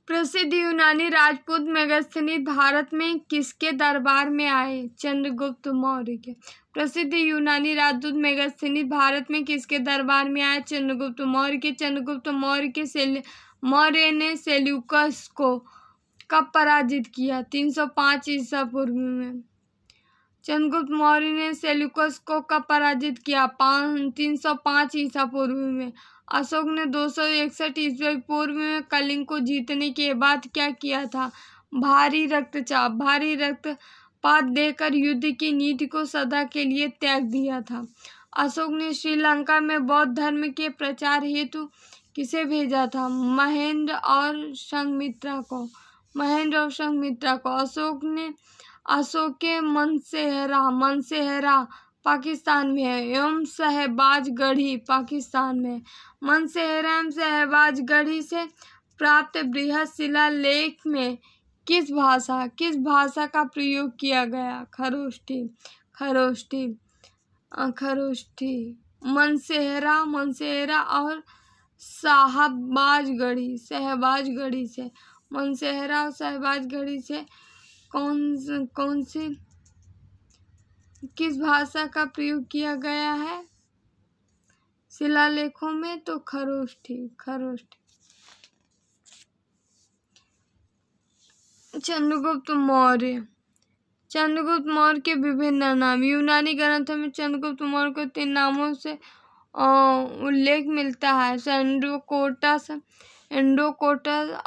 प्रसिद्ध यूनानी राजपूत मेगास्थनीज भारत में किसके दरबार में आए? चंद्रगुप्त मौर्य के। प्रसिद्ध यूनानी राजदूत मेगास्थनीज भारत में किसके दरबार में आए? चंद्रगुप्त मौर्य के। चंद्रगुप्त मौर्य ने सेल्यूकस को कब पराजित किया? 305 ईसा पूर्व में। चंद्रगुप्त मौर्य ने सेल्यूकस को कब पराजित किया? 305 ईसा पूर्व में। अशोक ने 261 ईस्वी पूर्व में कलिंग को जीतने के बाद क्या किया था? भारी रक्तपात देकर युद्ध की नीति को सदा के लिए त्याग दिया था। अशोक ने श्रीलंका में बौद्ध धर्म के प्रचार हेतु किसे भेजा था? महेंद्र और संघमित्रा को। अशोक के मनसेहरा पाकिस्तान में है एवं शहबाजगढ़ी पाकिस्तान में। मनसेहरा एवं शहबाजगढ़ी से प्राप्त बृहद शिलालेख में किस भाषा का प्रयोग किया गया? खरोष्ठी। मनसेहरा और शहबाजगढ़ी से। मनसेहरा और शहबाजगढ़ी से कौन सी किस भाषा का प्रयोग किया गया है शिलालेखों में? तो खरोष्ठी। चंद्रगुप्त मौर्य के विभिन्न नाम। यूनानी ग्रंथों में चंद्रगुप्त मौर्य को 3 नामों से उल्लेख मिलता है: सैंडोकोटस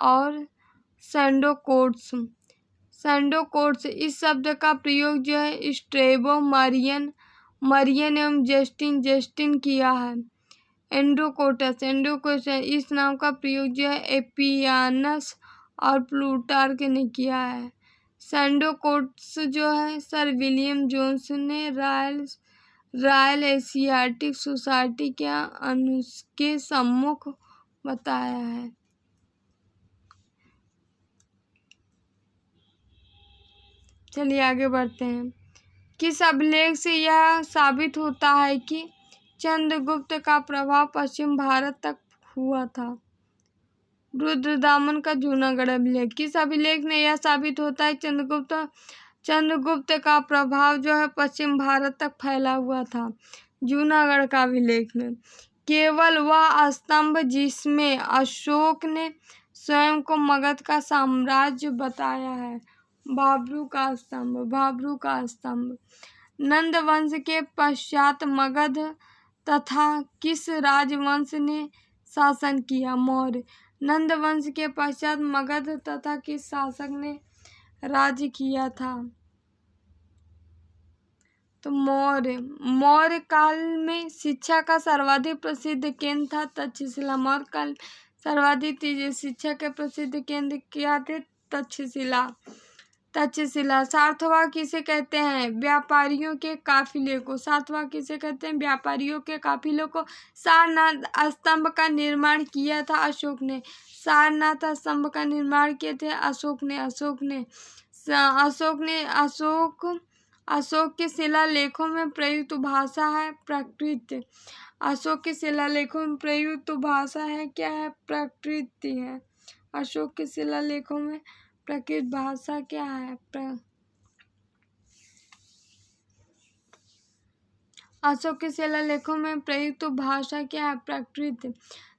और सैंडोकोट्स। इस शब्द का प्रयोग जो है स्ट्रेबो, मरियन एवं जस्टिन किया है। एंडोकोटस इस नाम का प्रयोग जो है एपियानस और प्लूटार्क ने किया है। सैंडोकोट्स जो है सर विलियम जोन्स ने रॉयल एशियाटिक सोसाइटी के सम्मुख बताया है। चलिए आगे बढ़ते हैं। किस अभिलेख से यह साबित होता है कि चंद्रगुप्त का प्रभाव पश्चिम भारत तक हुआ था? रुद्रदामन का जूनागढ़ अभिलेख। किस अभिलेख ने यह साबित होता है चंद्रगुप्त का प्रभाव जो है पश्चिम भारत तक फैला हुआ था? जूनागढ़ का अभिलेख में। केवल वह स्तंभ जिसमें अशोक ने स्वयं को मगध का साम्राज्य बताया है। भाब्रू का स्तंभ। नंद वंश के पश्चात मगध तथा किस राजवंश ने शासन किया? मौर्य। नंद वंश के पश्चात मगध तथा किस शासक ने राज्य किया था? तो मौर्य काल में शिक्षा का सर्वाधिक प्रसिद्ध केंद्र था तक्षशिला। मौर्य काल सर्वाधिक शिक्षा के प्रसिद्ध केंद्र क्या थे? तक्षशिला। सार्थवाह किसे कहते हैं? व्यापारियों के काफिले को। सार्थवाह किसे कहते हैं? व्यापारियों के काफिलों को। सारनाथ स्तंभ का निर्माण किया था अशोक ने। सारनाथ स्तंभ का निर्माण किए थे अशोक के शिलालेखों में प्रयुक्त भाषा है प्राकृत। अशोक के शिलालेखों में प्रयुक्त भाषा है क्या है? प्राकृत है। अशोक के शिलालेखों में प्राकृत भाषा क्या है? अशोक के शिलालेखों में प्रयुक्त भाषा क्या है? प्राकृत।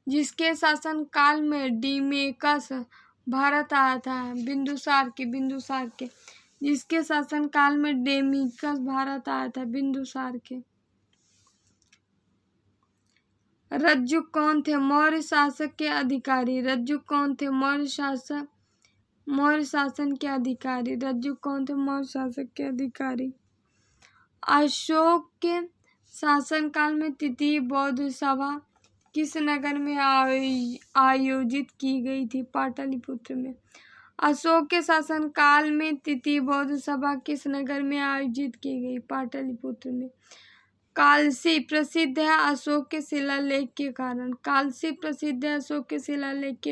जिसके शासन काल में डिमेकस भारत आया था। बिंदुसार के। जिसके शासन काल में डेमिकस भारत आया था। बिंदुसार के। रज्जुक कौन थे? मौर्य शासक के अधिकारी। रज्जुक कौन थे? मौर्य शासन के अधिकारी। रज्जुक कौन थे? मौर्य शासक के अधिकारी। अशोक के शासन काल में तृतीय बौद्ध सभा किस नगर में आयोजित की गई थी? पाटलिपुत्र में। अशोक के शासन काल में तृतीय बौद्ध सभा किस नगर में आयोजित की गई? पाटलिपुत्र में। कालसी प्रसिद्ध है अशोक के शिलालेख के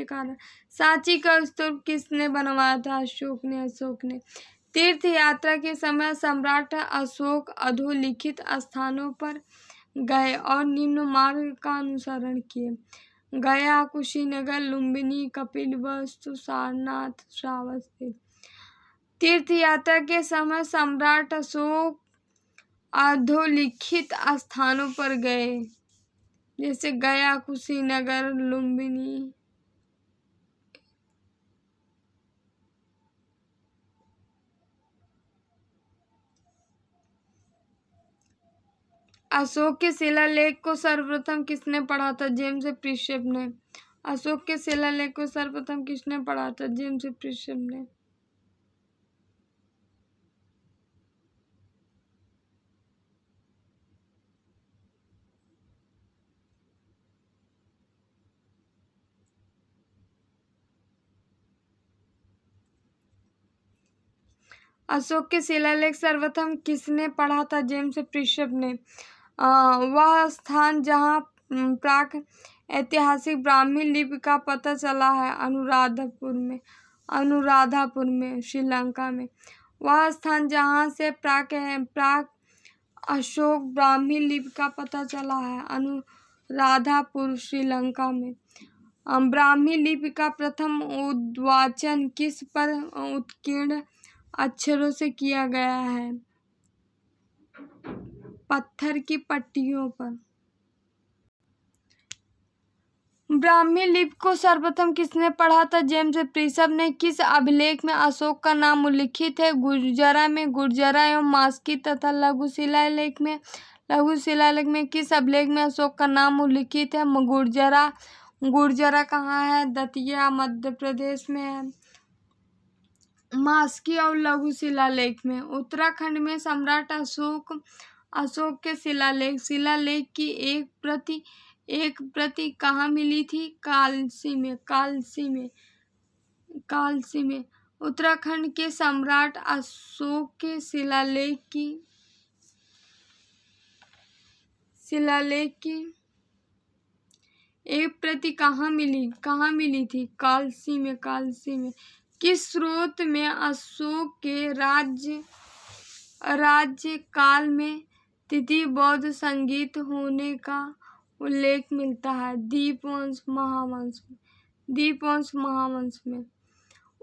कारण। सांची का स्तूप किसने बनवाया था? अशोक ने। तीर्थ यात्रा के समय सम्राट अशोक अधोलिखित स्थानों पर गए और निम्न मार्ग का अनुसरण किए: गया, कुशीनगर, लुम्बिनी, कपिलवस्तु, सारनाथ, श्रावस्ती। तीर्थ यात्रा के समय सम्राट अशोक अधोलिखित स्थानों पर गए, जैसे गया, कुशीनगर, लुम्बिनी। अशोक के शिलालेख को सर्वप्रथम किसने पढ़ा था? जेम्स प्रिंसेप ने। अशोक के शिलालेख को सर्वप्रथम किसने पढ़ा था? जेम्स प्रिंसेप ने। अशोक के शिलालेख सर्वप्रथम किसने पढ़ा था? जेम्स प्रिंसेप ने। वह स्थान जहाँ प्राक ऐतिहासिक ब्राह्मी लिपि का पता चला है अनुराधापुर में श्रीलंका में। वह स्थान जहाँ से प्राक अशोक ब्राह्मी लिपि का पता चला है अनुराधापुर श्रीलंका में। ब्राह्मी लिपि का प्रथम उद्वाचन किस पर उत्कीर्ण अक्षरों से किया गया है? पत्थर की पट्टियों पर। ब्राह्मी लिपि को सर्वप्रथम किसने पढ़ा था? जेम्स प्रिंसेप ने। किस अभिलेख में अशोक का नाम उल्लिखित है? गुर्जरा में। गुर्जरा एवं मास्की तथा लघु शिलालेख में किस अभिलेख में अशोक का नाम उल्लिखित है? गुर्जरा कहाँ है? दतिया मध्य प्रदेश में है। मास्की और लघु शिलालेख में। उत्तराखंड में सम्राट अशोक के शिलालेख की एक प्रति कहाँ मिली थी? कालसी में। उत्तराखंड के सम्राट अशोक के शिलालेख की शिलालेख की एक प्रति कहाँ मिली थी? कालसी में। किस स्रोत में अशोक के राज्य काल में तिथि बौद्ध संगीत होने का उल्लेख मिलता है? दीपवंश महावंश में।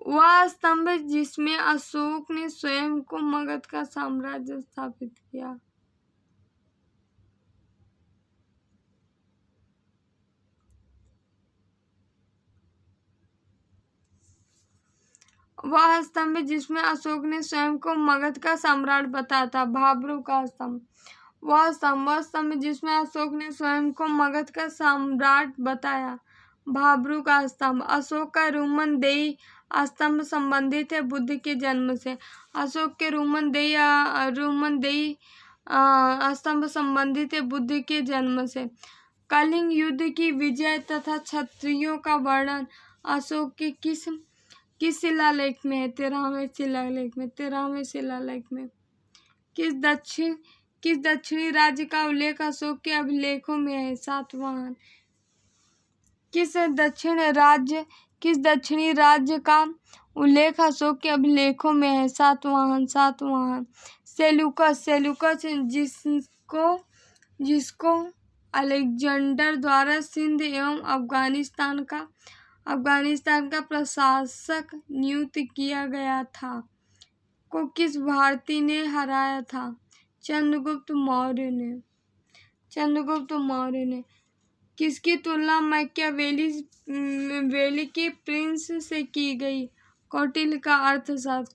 वह स्तंभ जिसमें अशोक ने स्वयं को मगध का साम्राज्य स्थापित किया। वह स्तंभ जिसमें अशोक ने स्वयं को मगध का सम्राट बताया था। भाब्रू का स्तंभ। वह स्तंभ जिसमें अशोक ने स्वयं को मगध का सम्राट बताया। भाब्रू का स्तंभ। अशोक का रुमनदेही स्तंभ संबंधित है बुद्ध के जन्म से। अशोक के रुमनदेही स्तंभ संबंधित है बुद्ध के जन्म से। कलिंग युद्ध की विजय तथा क्षत्रियों का वर्णन अशोक के किस शिलालेख में है? 13वें शिलालेख में। किस दक्षिणी राज्य का उल्लेख अशोक के अभिलेखों में है? सातवाहन। किस दक्षिणी राज्य का उल्लेख अशोक के अभिलेखों में है? सातवाहन। सेल्यूकस जिसको अलेक्जेंडर द्वारा सिंध एवं अफगानिस्तान का प्रशासक नियुक्त किया गया था, को किस भारतीय ने हराया था? चंद्रगुप्त मौर्य ने। किसकी तुलना मैकियावेली के प्रिंस से की गई? कौटिल्य का अर्थशास्त्र।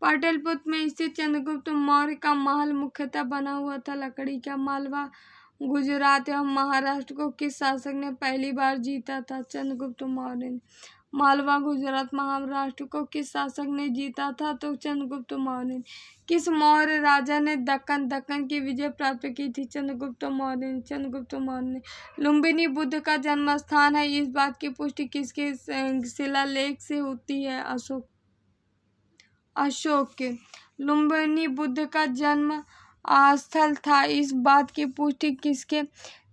पाटलिपुत्र में स्थित चंद्रगुप्त मौर्य का महल मुख्यतः बना हुआ था लकड़ी का। मालवा, गुजरात एवं महाराष्ट्र को किस शासक ने पहली बार जीता था? चंद्रगुप्त मौर्य ने। मालवा, गुजरात, महाराष्ट्र को किस शासक ने जीता था? तो चंद्रगुप्त मौर्य ने। किस मौर्य राजा ने दक्कन की विजय प्राप्त की थी? चंद्रगुप्त मौर्य ने। लुम्बिनी बुद्ध का जन्म स्थान है, इस बात की पुष्टि किसके शिलालेख से होती है? अशोक के। लुम्बिनी बुद्ध का जन्म स्थल था, इस बात की पुष्टि किसके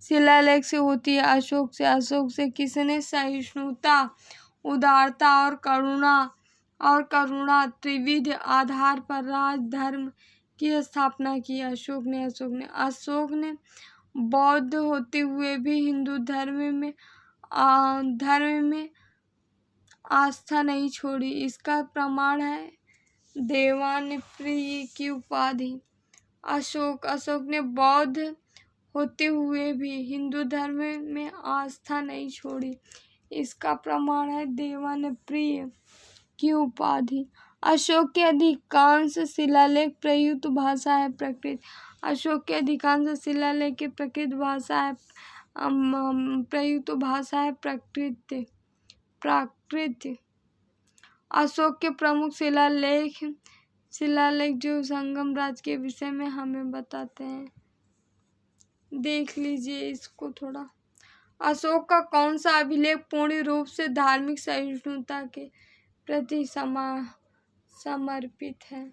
शिलालेख से होती है? अशोक से। किसने सहिष्णुता, उदारता और करुणा त्रिविध आधार पर राजधर्म की स्थापना की? अशोक ने बौद्ध होते हुए भी हिंदू धर्म में आस्था नहीं छोड़ी, इसका प्रमाण है देवानप्रिय की उपाधि। अशोक ने बौद्ध होते हुए भी हिंदू धर्म में आस्था नहीं छोड़ी, इसका प्रमाण है देवानप्रिय की उपाधि। अशोक के अधिकांश शिलालेख प्रयुक्त भाषा है प्राकृत। अशोक के अधिकांश शिलालेख की प्रयुक्त भाषा है प्राकृत। अशोक के प्रमुख शिलालेख जो संगम राज्य के विषय में हमें बताते हैं, देख लीजिए इसको थोड़ा। अशोक का कौन सा अभिलेख पूर्ण रूप से धार्मिक सहिष्णुता के प्रति समर्पित है?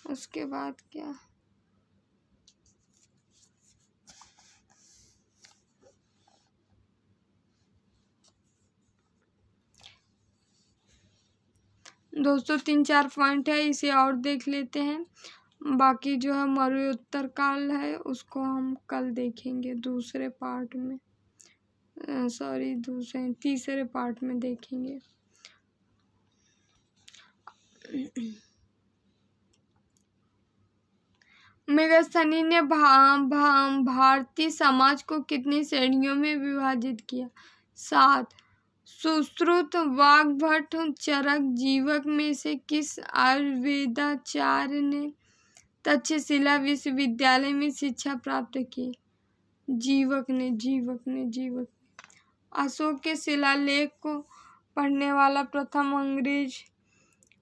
उसके बाद क्या? दोस्तों 3-4 पॉइंट है, इसे और देख लेते हैं। बाकी जो है मरुत्तर काल है उसको हम कल देखेंगे तीसरे पार्ट में देखेंगे। मेगास्थनी ने भारतीय समाज को कितनी श्रेणियों में विभाजित किया? 7। सुश्रुत, वाग्भट, चरक, जीवक में से किस आयुर्वेदाचार्य ने तक्षशिला विश्वविद्यालय में शिक्षा प्राप्त की? जीवक ने। अशोक के शिलालेख को पढ़ने वाला प्रथम अंग्रेज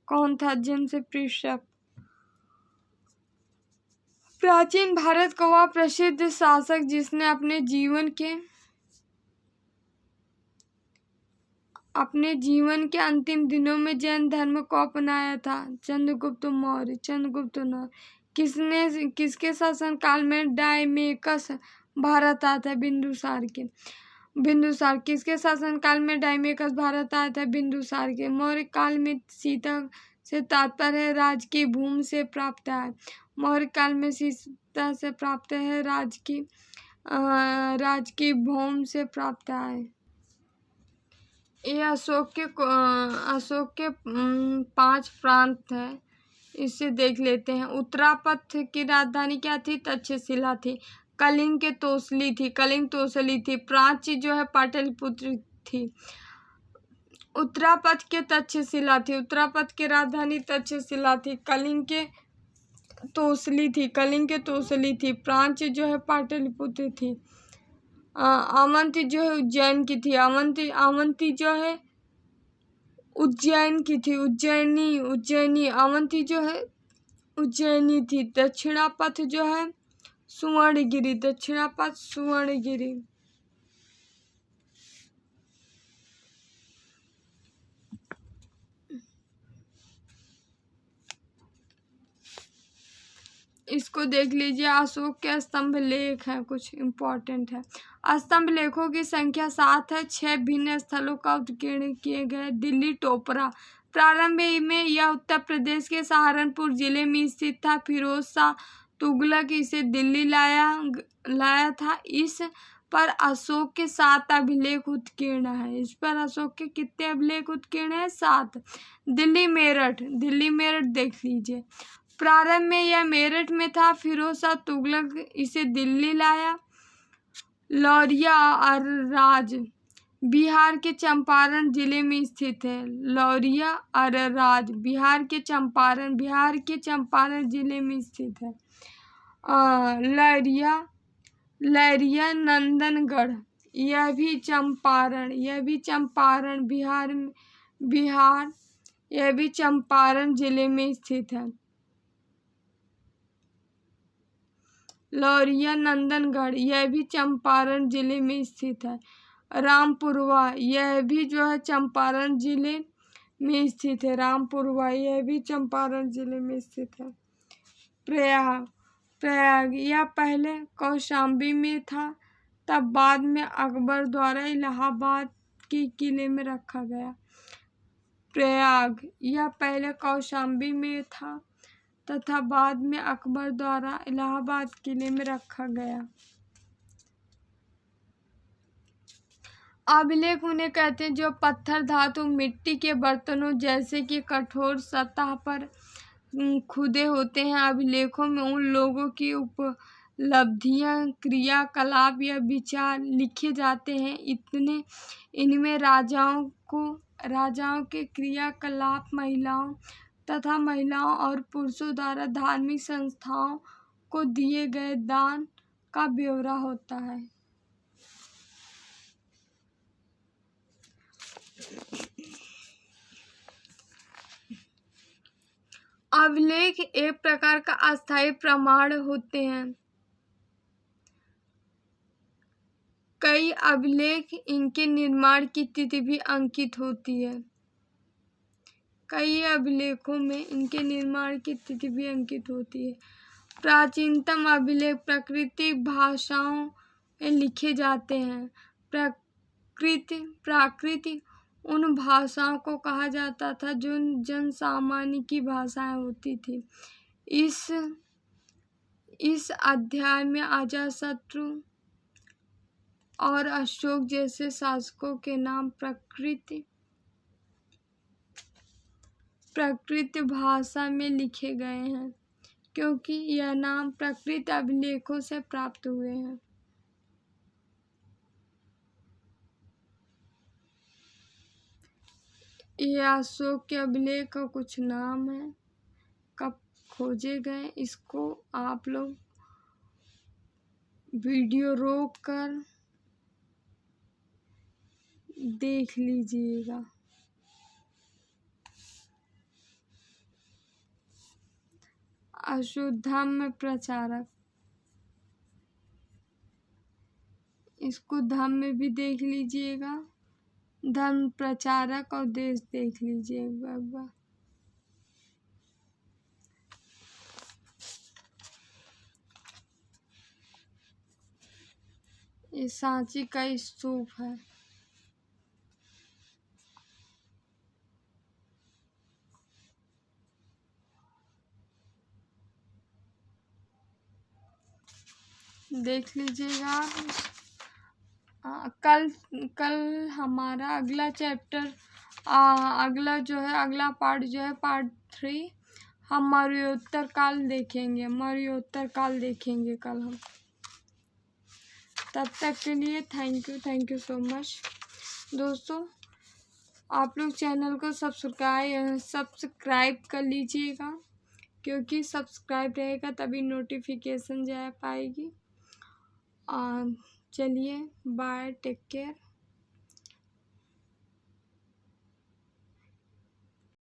कौन था? जेम्स प्रिस्टअप। प्राचीन भारत का वह प्रसिद्ध शासक जिसने अपने जीवन के अंतिम दिनों में जैन धर्म को अपनाया था? चंद्रगुप्त मौर्य। किसके शासनकाल में डायमेकस भारत आया था? बिंदुसार के। बिंदुसार। किसके शासनकाल में डायमेकस भारत आया था? बिंदुसार के। मौर्य काल में सीता से तात्पर्य है राज की भूमि से प्राप्त है। मौर्य काल में सीता से प्राप्त है राज की भूमि से प्राप्त है। ये अशोक के 5 प्रांत है, इसे देख लेते हैं। उत्तरापथ की राजधानी क्या थी? तक्षशिला थी। कलिंग के तोसली थी। प्राची जो है पाटलिपुत्र थी। उत्तरापथ के तक्षशिला थी। उत्तरापथ की राजधानी तक्षशिला थी। कलिंग के तोसली थी। प्राची जो है पाटलिपुत्र थी। अवंती जो है उज्जैन की थी। अवंती जो है उज्जैन की थी। उज्जैनी। अवंती जो है उज्जैनी थी। दक्षिणापथ जो है सुवर्णगिरी। इसको देख लीजिए। अशोक के स्तंभ लेख है, कुछ इम्पोर्टेंट है। स्तंभ लेखों की संख्या 7 है। 6 भिन्न स्थलों का उत्कीर्ण किए गए। दिल्ली टोपरा। प्रारंभ में यह उत्तर प्रदेश के सहारनपुर जिले में स्थित था। फिरोज शाह तुगलक इसे दिल्ली लाया था। इस पर अशोक के 7 अभिलेख उत्कीर्ण है। इस पर अशोक के कितने अभिलेख उत्कीर्ण है? 7। दिल्ली मेरठ देख लीजिए। प्रारंभ में यह मेरठ में था। फिरोज शाह तुगलक इसे दिल्ली लाया। लौरिया अरराज बिहार के चंपारण जिले में स्थित है। लौरिया अरराज बिहार के चंपारण जिले में स्थित है। लहरिया नंदनगढ़ यह भी चंपारण बिहार यह भी चंपारण जिले में स्थित है। लौरिया नंदनगढ़ यह भी चंपारण जिले में स्थित है। रामपुरवा यह भी जो है चंपारण जिले में स्थित है। यह भी चंपारण जिले में स्थित है। प्रयाग यह पहले कौशाम्बी में था, तब बाद में अकबर द्वारा इलाहाबाद के किले में रखा गया। प्रयाग यह पहले कौशाम्बी में था तथा बाद में अकबर द्वारा इलाहाबाद किले में रखा गया। अभिलेख उन्हें कहते हैं जो पत्थर, धातु, मिट्टी के बर्तनों जैसे कि कठोर सतह पर खुदे होते हैं। अभिलेखों में उन लोगों की उपलब्धियां, क्रियाकलाप या विचार लिखे जाते हैं। इनमें राजाओं के क्रियाकलाप, महिलाओं और पुरुषों द्वारा धार्मिक संस्थाओं को दिए गए दान का ब्यौरा होता है। अभिलेख एक प्रकार का अस्थायी प्रमाण होते हैं। कई अभिलेख इनके निर्माण की तिथि भी अंकित होती है। कई अभिलेखों में इनके निर्माण की तिथि भी अंकित होती है। प्राचीनतम अभिलेख प्राकृतिक भाषाओं में लिखे जाते हैं। प्राकृत उन भाषाओं को कहा जाता था जो जन सामान्य की भाषाएं होती थी। इस अध्याय में अजातशत्रु और अशोक जैसे शासकों के नाम प्राकृत भाषा में लिखे गए हैं, क्योंकि यह नाम प्राकृत अभिलेखों से प्राप्त हुए हैं। यह अशोक के अभिलेख का कुछ नाम है, कब खोजे गए, इसको आप लोग वीडियो रोक कर देख लीजिएगा। अशुद्धम्म प्रचारक, इसको धम्म भी देख लीजिएगा। धर्म प्रचारक और देश देख लीजिएगा। ये सांची का स्तूप है। देख लीजिएगा आप। कल कल हमारा अगला चैप्टर, अगला जो है, अगला पार्ट जो है पार्ट 3, हम मरणोत्तर काल देखेंगे। मरणोत्तर काल देखेंगे कल हम। तब तक के लिए थैंक यू सो मच दोस्तों। आप लोग चैनल को सब्सक्राइब कर लीजिएगा, क्योंकि सब्सक्राइब रहेगा तभी नोटिफिकेशन जा पाएगी। चलिए बाय, टेक केयर।